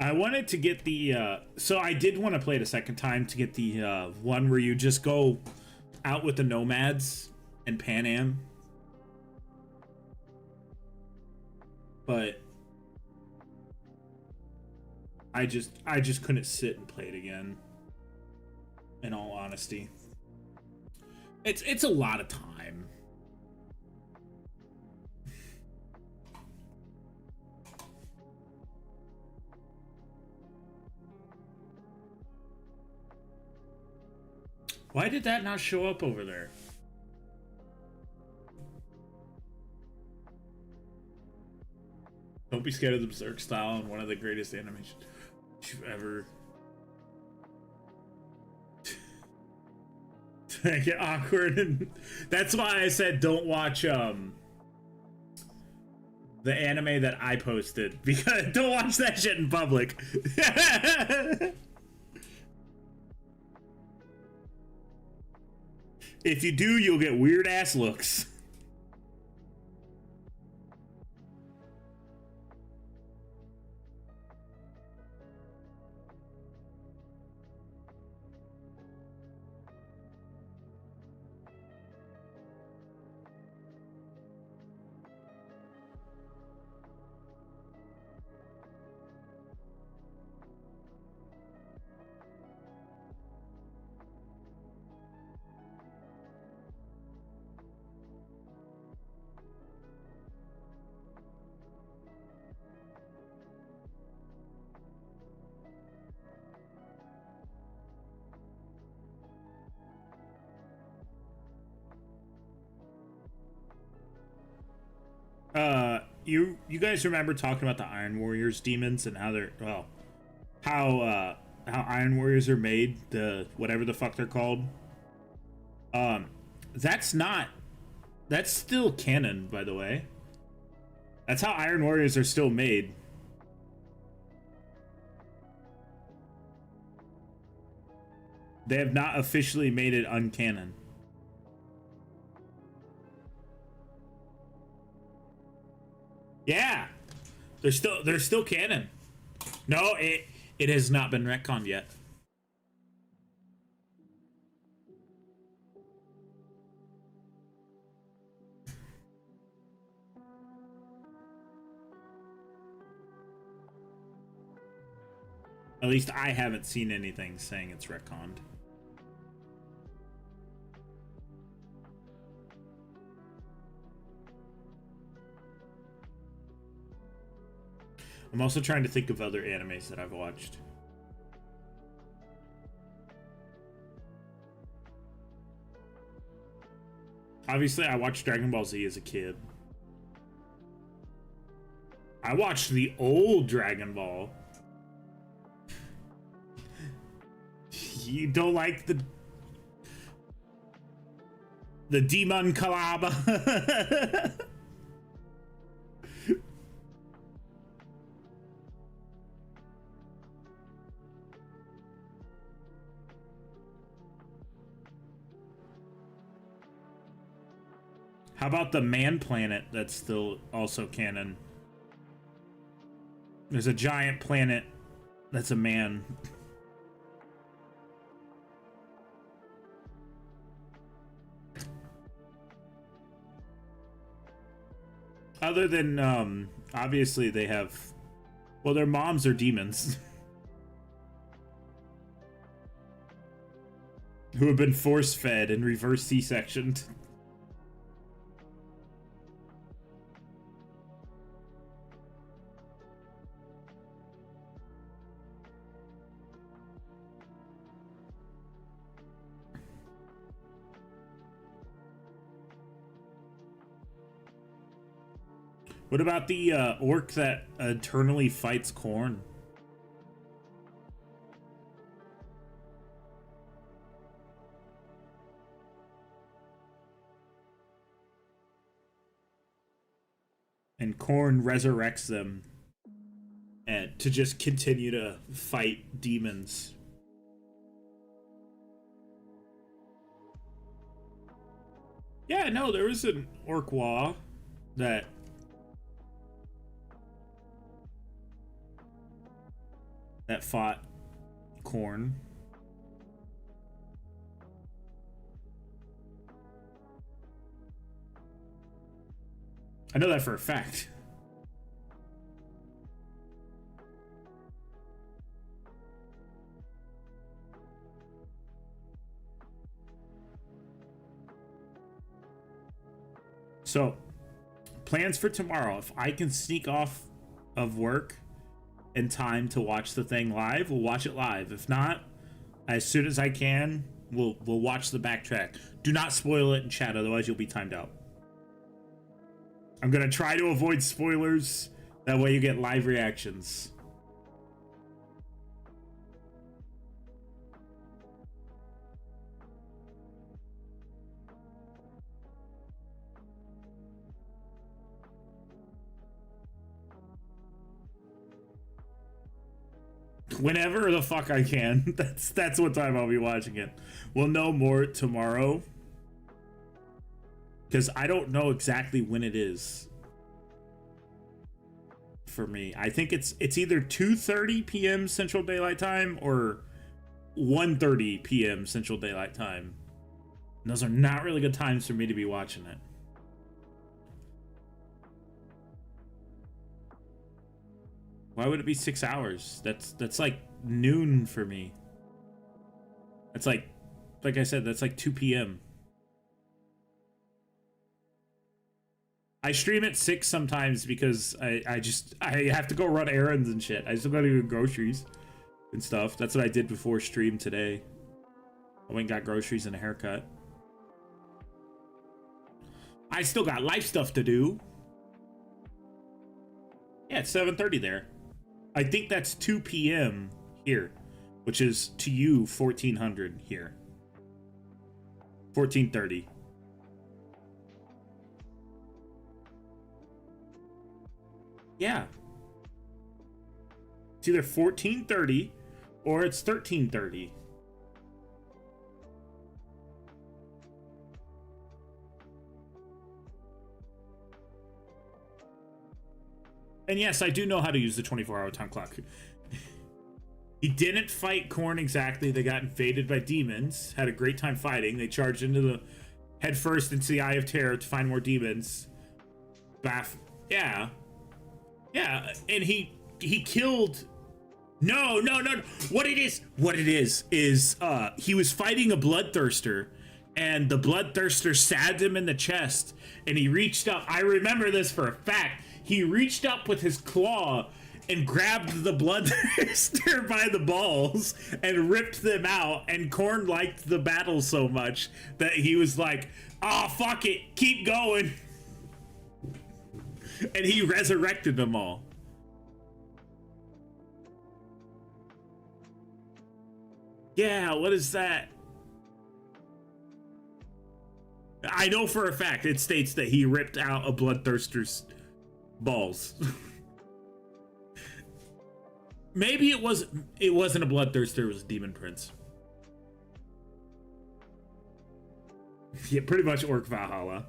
I wanted to get the so I did want to play it a second time to get the one where you just go out with the nomads and Pan Am, but I just couldn't sit and play it again. In all honesty, it's a lot of time. Why did that not show up over there? Don't be scared of the Berserk style and one of the greatest animations you've ever. Get awkward, and that's why I said don't watch the anime that I posted, because don't watch that shit in public. If you do, you'll get weird ass looks. you guys remember talking about the Iron Warriors demons and how they're how Iron Warriors are made, the whatever the fuck they're called. That's not that's still canon, by the way. That's how Iron Warriors are still made. They have not officially made it uncanon. Yeah, they're still canon. No, it has not been retconned yet. At least I haven't seen anything saying it's retconned. I'm also trying to think of other animes that I've watched. Obviously, I watched Dragon Ball Z as a kid. I watched the old Dragon Ball. You don't like the Demon Collab? How about the Man Planet that's still also canon? There's a giant planet that's a man. Other than, obviously they have... Well, their moms are demons. Who have been force-fed and reverse C-sectioned. What about the orc that eternally fights Korn? And Korn resurrects them and to just continue to fight demons. Yeah, no, there was an Orc-Wa that fought Korn. I know that for a fact. So, plans for tomorrow. If I can sneak off of work in time to watch the thing live, we'll watch it live. If not, as soon as I can, we'll watch the backtrack. Do not spoil it in chat, otherwise you'll be timed out. I'm gonna try to avoid spoilers. That way you get live reactions. Whenever the fuck I can. That's what time I'll be watching it. We'll know more tomorrow. Because I don't know exactly when it is. For me. I think it's either 2:30 p.m. Central Daylight Time or 1:30 p.m. Central Daylight Time. And those are not really good times for me to be watching it. Why would it be 6 hours? That's like noon for me. That's like I said, that's like 2 p.m. I stream at 6 sometimes because I have to go run errands and shit. I still gotta do groceries and stuff. That's what I did before stream today. I went and got groceries and a haircut. I still got life stuff to do. Yeah, it's 7:30 there. I think that's 2 p.m. here, which is to you 1400 here. 14:30. Yeah. It's either 14:30 or it's 13:30. And yes, I do know how to use the 24-hour time clock. He didn't fight Khorne exactly. They got invaded by demons. Had a great time fighting. They charged into the head first into the Eye of Terror to find more demons. Yeah. Yeah, and he killed... No. What it is he was fighting a bloodthirster, and the bloodthirster stabbed him in the chest, and he reached up. I remember this for a fact. He reached up with his claw and grabbed the bloodthirster by the balls and ripped them out, and Khorne liked the battle so much that he was like, oh, fuck it, keep going. And he resurrected them all. Yeah, what is that? I know for a fact it states that he ripped out a bloodthirster's balls. Maybe it wasn't a bloodthirster, it was a demon prince. Yeah, pretty much Orc Valhalla.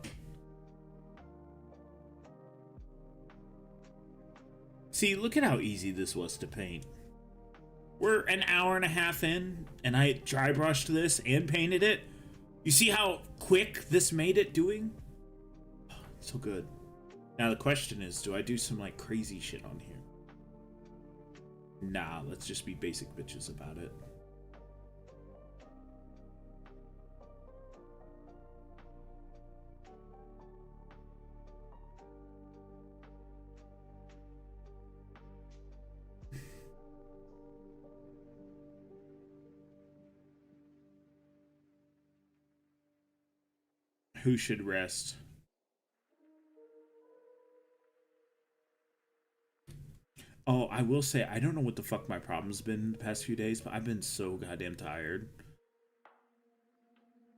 See, look at how easy this was to paint. We're an hour and a half in, and I dry brushed this and painted it. You see how quick this made it doing? Oh, so good. Now the question is, do I do some like crazy shit on here? Nah, let's just be basic bitches about it. Who should rest? Oh, I will say, I don't know what the fuck my problem's been the past few days, but I've been so goddamn tired.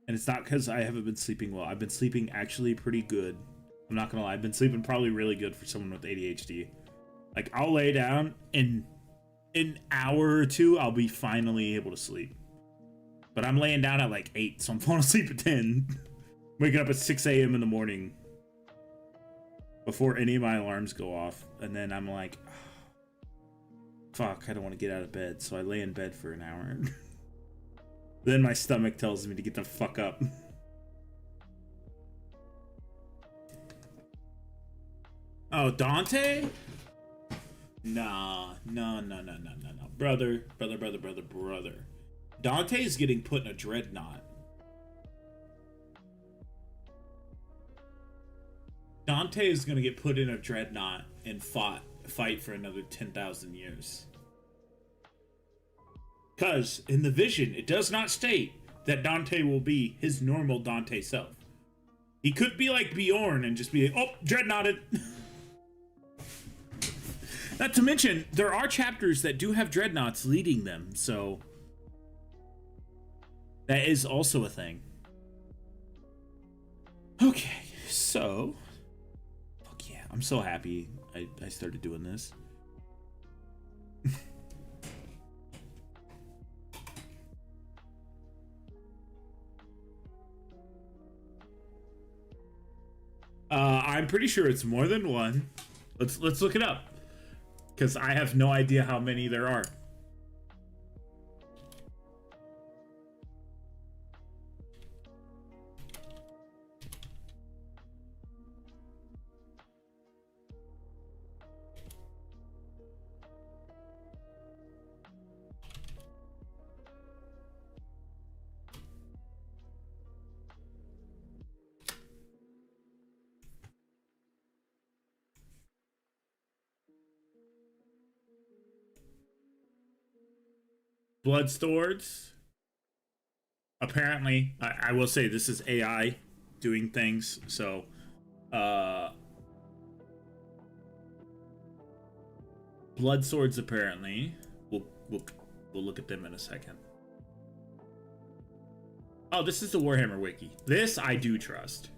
And it's not because I haven't been sleeping well. I've been sleeping actually pretty good. I'm not gonna lie, I've been sleeping probably really good for someone with ADHD. Like, I'll lay down, and in an hour or two, I'll be finally able to sleep. But I'm laying down at like 8, so I'm falling asleep at 10. Waking up at 6 a.m. in the morning before any of my alarms go off. And then I'm like, oh, fuck, I don't want to get out of bed. So I lay in bed for an hour. Then my stomach tells me to get the fuck up. Oh, Dante? Nah. Brother. Dante's getting put in a dreadnought. Dante is going to get put in a dreadnought and fight for another 10,000 years. Because in the vision, it does not state that Dante will be his normal Dante self. He could be like Bjorn and just be like, oh, dreadnoughted. Not to mention, there are chapters that do have dreadnoughts leading them, so that is also a thing. Okay, so... I'm so happy I started doing this. I'm pretty sure it's more than one. Let's look it up, because I have no idea how many there are. Blood Swords. Apparently, I will say this is AI doing things, so blood swords apparently. We'll look at them in a second. Oh, this is the Warhammer wiki. This I do trust.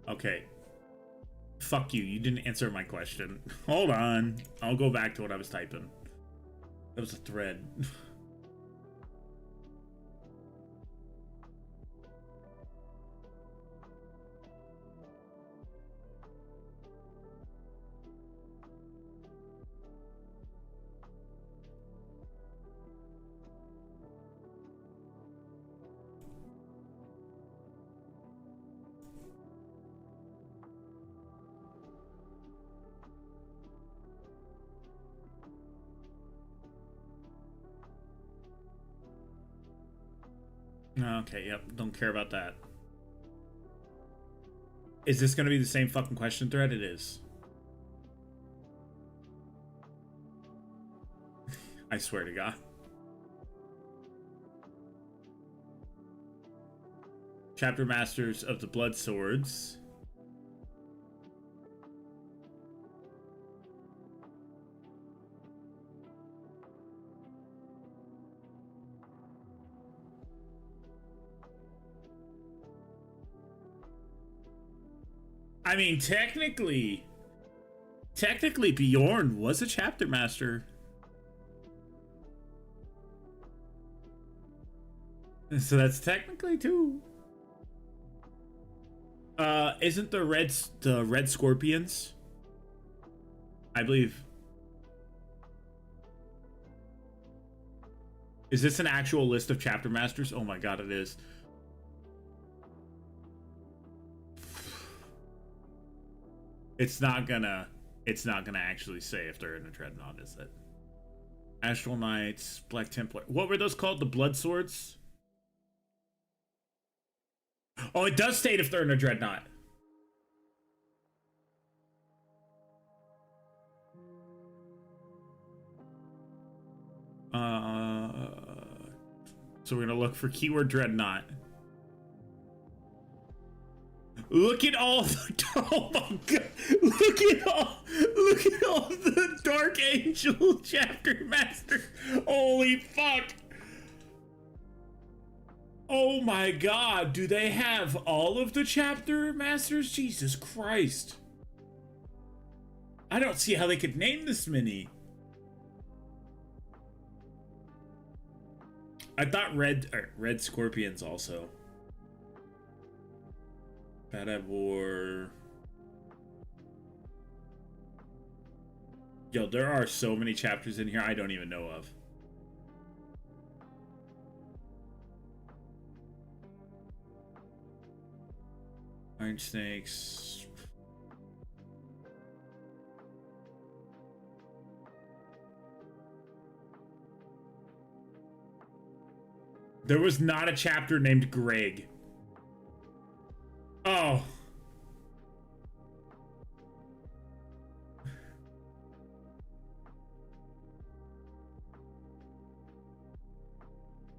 Okay. Fuck you. You didn't answer my question. Hold on. I'll go back to what I was typing. That was a thread. Okay, yep. Don't care about that. Is this going to be the same fucking question thread? It is. I swear to God. Chapter Masters of the Blood Swords. I mean, technically Bjorn was a chapter master. So that's technically two. Isn't the red scorpions? I believe. Is this an actual list of chapter masters? Oh my God, it is. It's not gonna actually say if they're in a dreadnought, is it? Astral Knights, Black Templar. What were those called? The Blood Swords? Oh, it does state if they're in a dreadnought. So we're gonna look for keyword dreadnought. Look at all the oh my God! Look at all the Dark Angel chapter master. Holy fuck! Oh my God! Do they have all of the chapter masters? Jesus Christ! I don't see how they could name this many. I thought red scorpions also. War. Yo, there are so many chapters in here I don't even know of. Iron Snakes. There was not a chapter named Greg. Oh.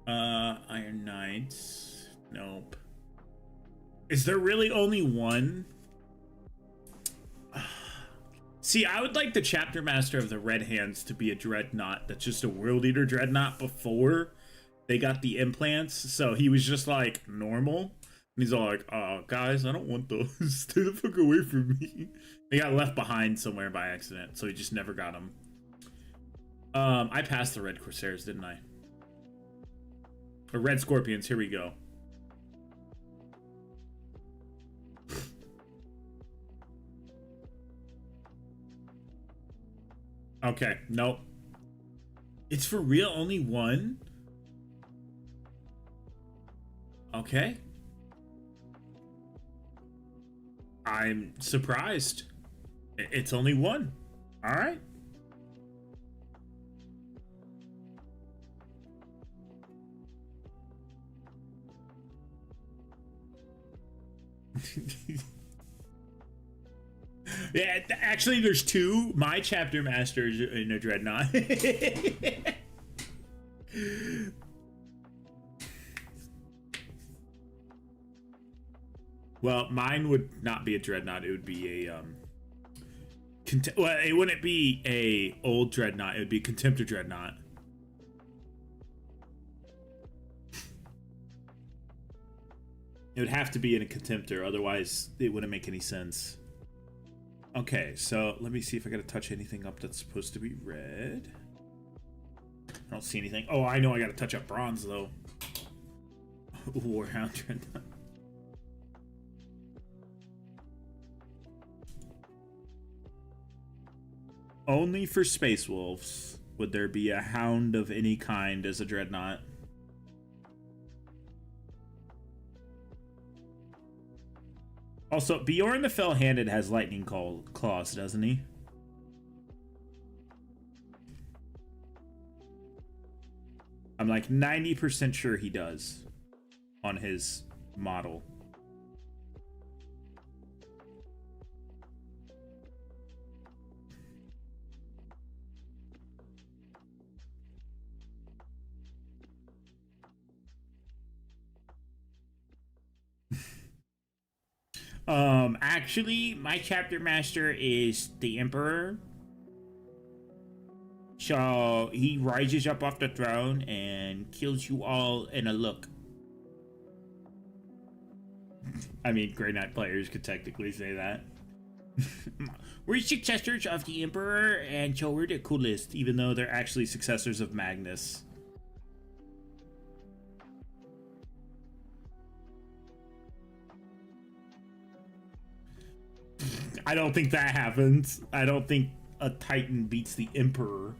Iron Knights. Nope. Is there really only one? See, I would like the chapter master of the Red Hands to be a dreadnought that's just a world eater dreadnought before they got the implants. So he was just like normal. And he's all like, oh, guys, I don't want those. Stay the fuck away from me. He got left behind somewhere by accident, so he just never got them. I passed the Red Corsairs, didn't I? Or Red Scorpions, here we go. Okay, nope. It's for real, only one? Okay. I'm surprised. It's only one. All right. Yeah, actually, there's two. My chapter masters in a dreadnought. Well, mine would not be a dreadnought. It would be a well, it wouldn't be a old dreadnought. It would be a contemptor dreadnought. It would have to be in a contemptor, otherwise it wouldn't make any sense. Okay, so let me see if I gotta touch anything up that's supposed to be red. I don't see anything. Oh, I know I gotta touch up bronze though. Warhound dreadnought. Only for Space Wolves would there be a hound of any kind as a dreadnought. Also, Bjorn the Fell-Handed has lightning claws, doesn't he? I'm like 90% sure he does on his model. Actually, my chapter master is the Emperor. So he rises up off the throne and kills you all in a look. I mean, Grey Knight players could technically say that. We're successors of the Emperor, and so we're the coolest, even though they're actually successors of Magnus. I don't think that happens. I don't think a Titan beats the Emperor.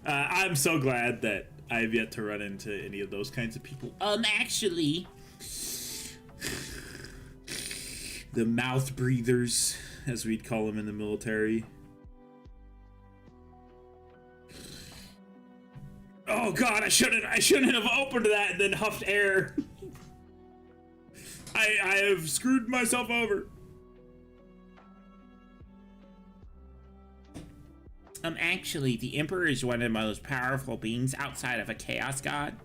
I'm so glad that I've yet to run into any of those kinds of people. Actually, the mouth breathers, as we'd call them in the military. Oh God, I shouldn't have opened that and then huffed air. I have screwed myself over. Actually, the Emperor is one of the most powerful beings outside of a Chaos God.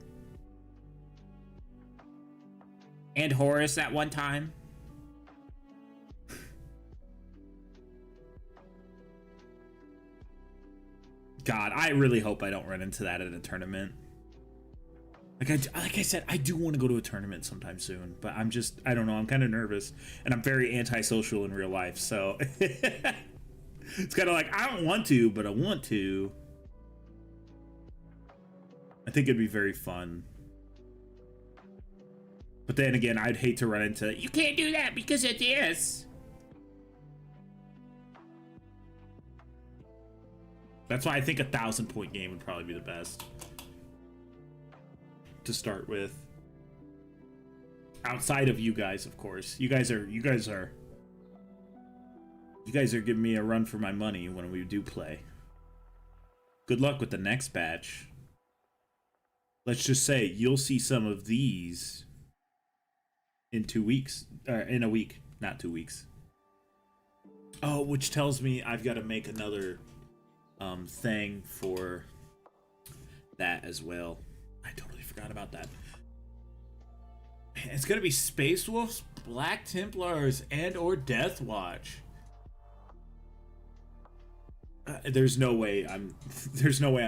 And Horus at one time. God, I really hope I don't run into that at a tournament. Like I said, I do want to go to a tournament sometime soon, but I don't know, I'm kind of nervous, and I'm very antisocial in real life, so it's kind of like, I don't want to, but I want to. I think it'd be very fun. But then again, I'd hate to run into, you can't do that because of this. That's why I think a 1,000-point game would probably be the best to start with. Outside of you guys, of course. You guys are giving me a run for my money when we do play. Good luck with the next batch. Let's just say you'll see some of these in 2 weeks, or in a week, not 2 weeks. Oh, which tells me I've got to make another thing for that as well. I totally forgot about that. It's gonna be Space Wolves, Black Templars, and or Death Watch. There's no way I'm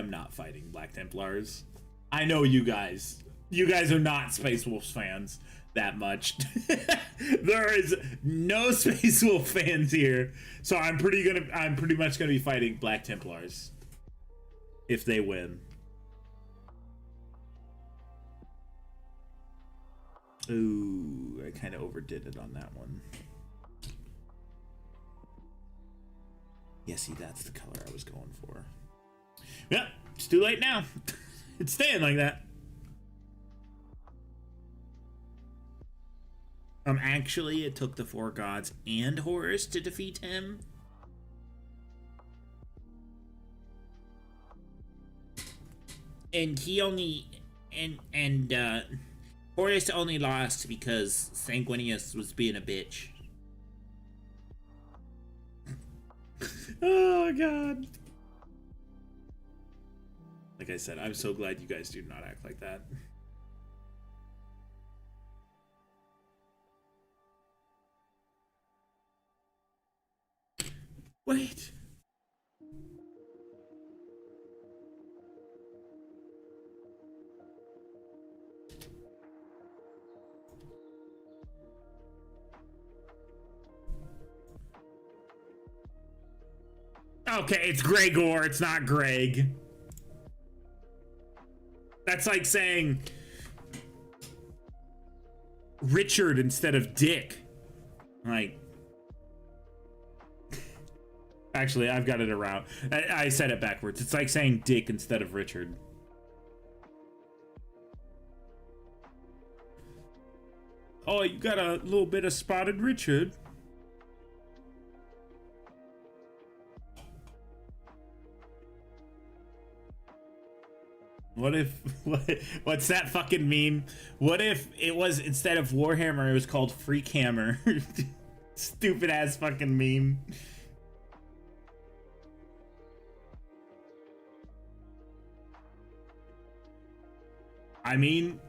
not fighting Black Templars. I know you guys. You guys are not Space Wolves fans that much. There is no Space Wolf fans here, so I'm pretty much gonna be fighting Black Templars if they win. Ooh, I kind of overdid it on that one. Yeah, see, that's the color I was going for. Yeah, it's too late now. It's staying like that. Actually, it took the 4 gods and Horus to defeat him. And he only... Horus only lost because Sanguinius was being a bitch. Oh, God. Like I said, I'm so glad you guys do not act like that. Wait. Okay, it's Gregor, it's not Greg. That's like saying Richard instead of Dick. Like, actually, I've got it around. I said it backwards. It's like saying Dick instead of Richard. Oh, you got a little bit of spotted Richard. What if what's that fucking meme? What if it was, instead of Warhammer, it was called Freak Hammer? Stupid ass fucking meme. I mean,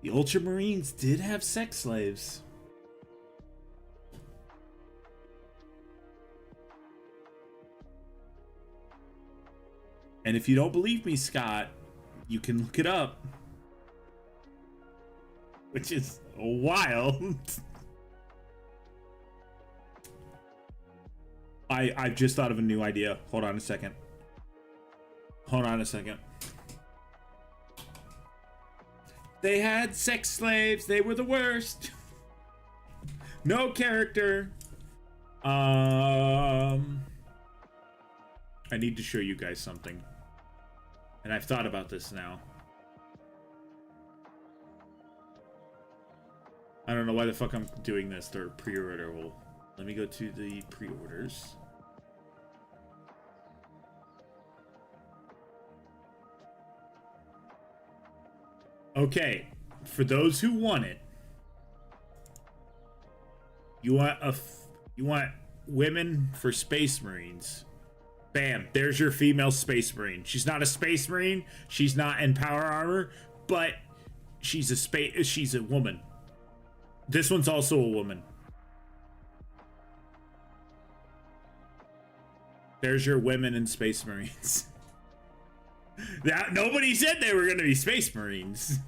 the Ultramarines did have sex slaves. And if you don't believe me, Scott, you can look it up. Which is wild. I've just thought of a new idea. Hold on a second. Hold on a second. They had sex slaves. They were the worst. No character. I need to show you guys something. And I've thought about this now. I don't know why the fuck I'm doing this. They're pre-order. Well, let me go to the pre-orders. Okay, for those who want it, you want women for Space Marines. Bam, there's your female Space Marine. She's not a Space Marine, she's not in power armor, but she's a woman. This one's also a woman. There's your women in Space Marines. That nobody said they were going to be Space Marines.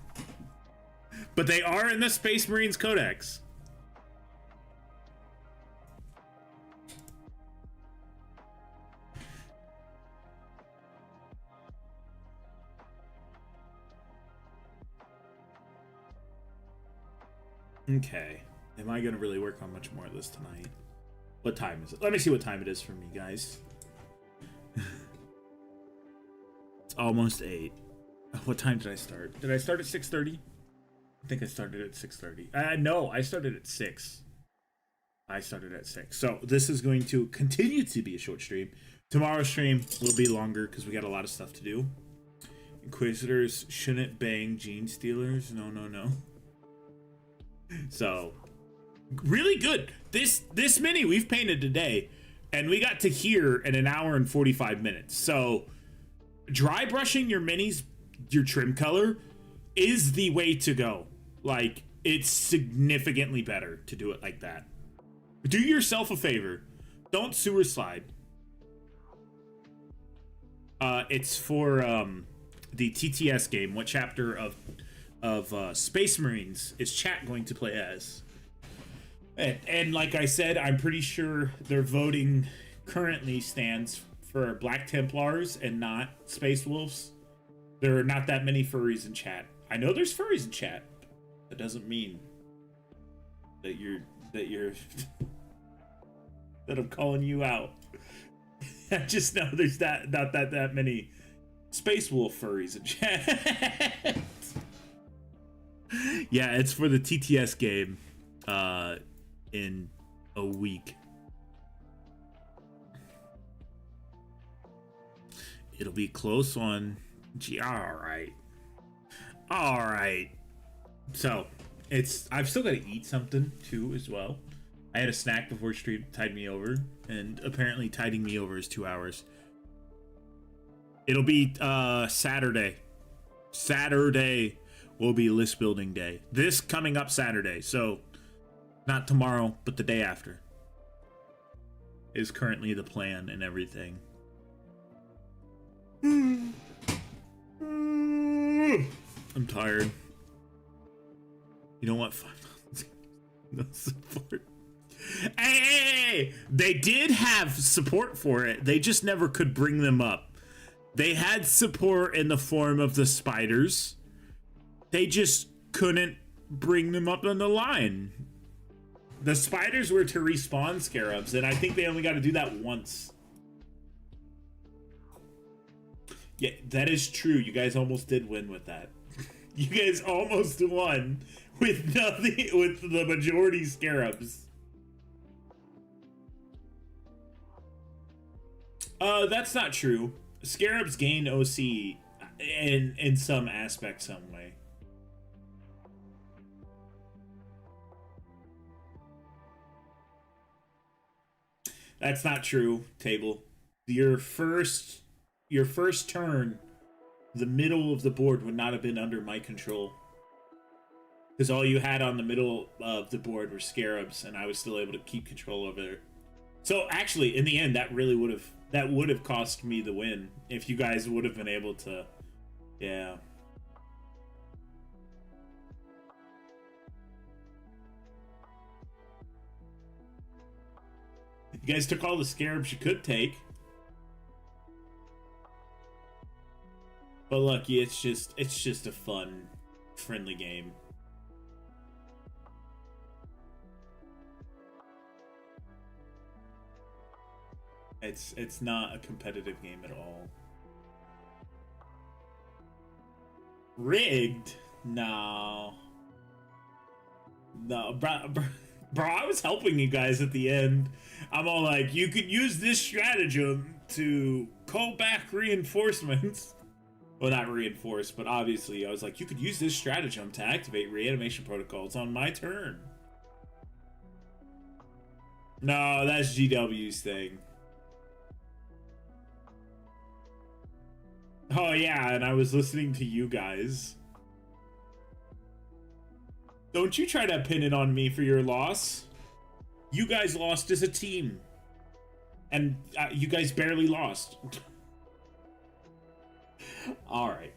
But they are in the Space Marines Codex. Okay. Am I going to really work on much more of this tonight? What time is it? Let me see what time it is for me, guys. It's almost 8. What time did I start? Did I start at 6:30? I think I started at 6:30. No, I started at 6. I started at 6. So this is going to continue to be a short stream. Tomorrow's stream will be longer because we got a lot of stuff to do. Inquisitors shouldn't bang gene stealers. No, no, no. So, really good. This mini we've painted today, and we got to here in 1 hour and 45 minutes. So, dry brushing your minis, your trim color, is the way to go. Like, it's significantly better to do it like that. Do yourself a favor. Don't sewer slide. It's for the TTS game. What chapter of Space Marines is chat going to play as? And like I said, I'm pretty sure their voting currently stands for Black Templars and not Space Wolves. There are not that many furries in chat. I know there's furries in chat. That doesn't mean that you're that I'm calling you out. I just know there's not that many Space Wolf furries in chat. Yeah, it's for the TTS game in a week. It'll be close on alright. Alright. So, I've still got to eat something too as well. I had a snack before stream tied me over, and apparently tiding me over is 2 hours. It'll be Saturday. Saturday will be list building day. This coming up Saturday. So not tomorrow, but the day after is currently the plan and everything. I'm tired. You know what? No support. Hey! They did have support for it. They just never could bring them up. They had support in the form of the spiders. They just couldn't bring them up on the line. The spiders were to respawn scarabs, and I think they only got to do that once. Yeah, that is true. You guys almost did win with that. You guys almost won with nothing, with the majority scarabs. That's not true. Scarabs gain OC in some aspect, some way. That's not true, Table. Your first turn, the middle of the board would not have been under my control. Because all you had on the middle of the board were scarabs, and I was still able to keep control over it. So actually, in the end, that would have cost me the win if you guys would have been able to, yeah. You guys took all the scarabs you could take. But lucky, it's just a fun, friendly game. It's not a competitive game at all. Rigged? No. No, bro, I was helping you guys at the end. I'm all like, you could use this stratagem to call back reinforcements. Well, not reinforce, but obviously I was like, you could use this stratagem to activate reanimation protocols on my turn. No, that's GW's thing. Oh yeah, and I was listening to you guys. Don't you try to pin it on me for your loss. You guys lost as a team. And you guys barely lost. Alright.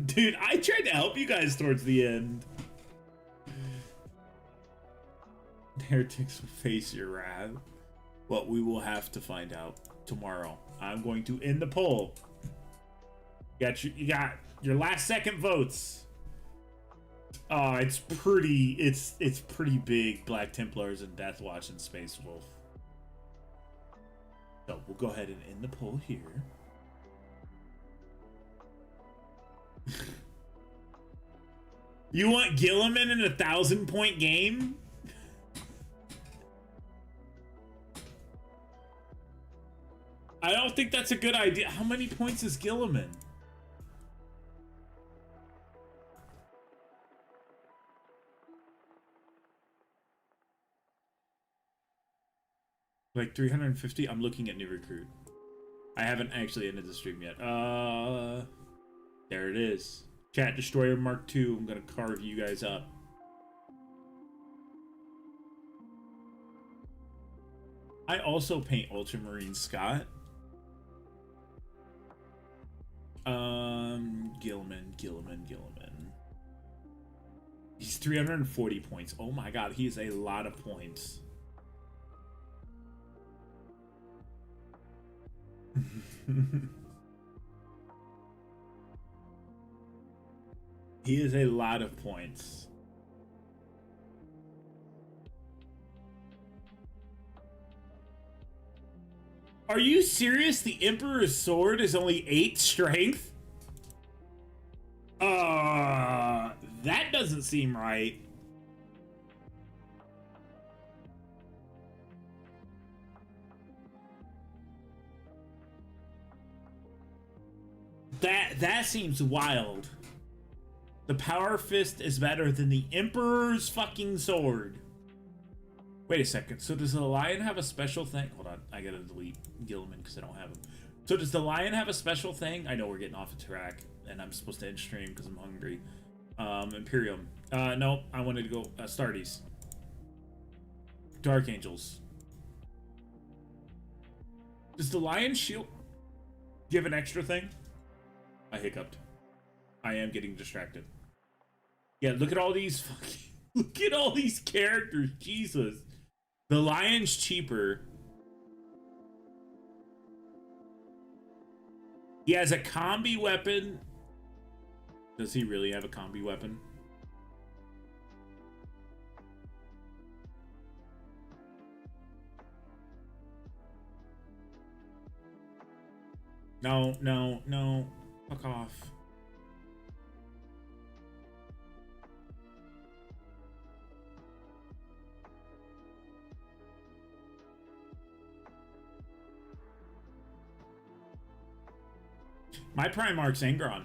Dude, I tried to help you guys towards the end. Heretics will face your wrath. Well, we will have to find out tomorrow. I'm going to end the poll. You got your last second votes. Oh, it's pretty big. Black Templars and Deathwatch and Space Wolf. So we'll go ahead and end the poll here. You want Gilliman in a 1,000-point game? I don't think that's a good idea. How many points is Gilliman? Like 350? I'm looking at new recruit. I haven't actually ended the stream yet. There it is. Chat Destroyer Mark II. I'm gonna carve you guys up. I also paint Ultramarine Scott. Gilliman. He's 340 points. Oh my god, he is a lot of points. He is a lot of points. Are you serious? The Emperor's Sword is only 8 strength? That doesn't seem right. That seems wild. The Power Fist is better than the Emperor's fucking sword. Wait a second. So does the lion have a special thing? Hold on. I gotta delete Gilliman because I don't have him. So does the lion have a special thing? I know we're getting off the track, and I'm supposed to end stream because I'm hungry. Imperium. No, I wanted to go Astartes. Dark Angels. Does the lion shield give an extra thing? I hiccuped. I am getting distracted. Yeah, look at all these fucking... Look at all these characters. Jesus. The lion's cheaper. He has a combi weapon. Does he really have a combi weapon? No, no, no. Fuck off. My Primarch's Angron.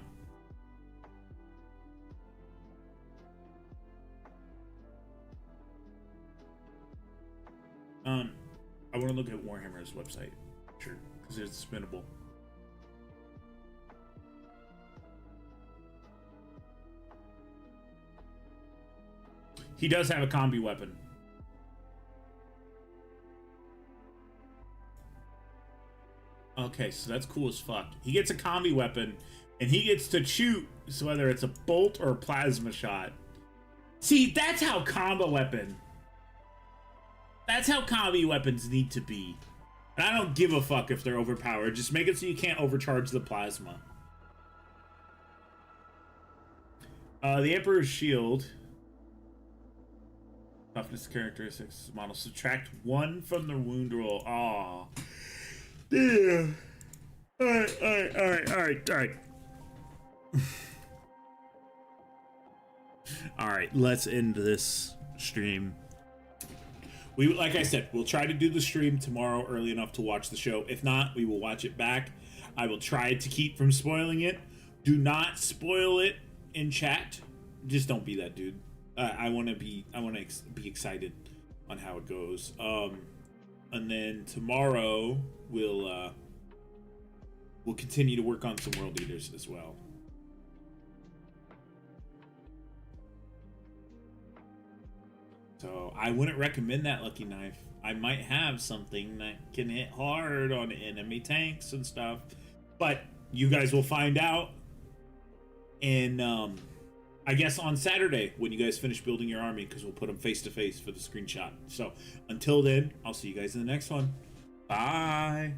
I want to look at Warhammer's website. Sure, because it's spinnable. He does have a combi weapon. Okay, so that's cool as fuck. He gets a combi weapon, and he gets to shoot, so whether it's a bolt or a plasma shot. See, that's how combo weapon. That's how combi weapons need to be. And I don't give a fuck if they're overpowered. Just make it so you can't overcharge the plasma. The Emperor's Shield. Toughness characteristics model. Subtract 1 from the wound roll. Aw. Yeah. Alright. Alright, let's end this stream. Like I said, we'll try to do the stream tomorrow early enough to watch the show. If not, we will watch it back. I will try to keep from spoiling it. Do not spoil it in chat. Just don't be that dude. I want to be excited on how it goes. And then tomorrow we'll continue to work on some world eaters as well. So I wouldn't recommend that lucky knife. I might have something that can hit hard on enemy tanks and stuff, but you guys will find out in I guess on Saturday when you guys finish building your army, because we'll put them face to face for the screenshot. So until then, I'll see you guys in the next one. Bye.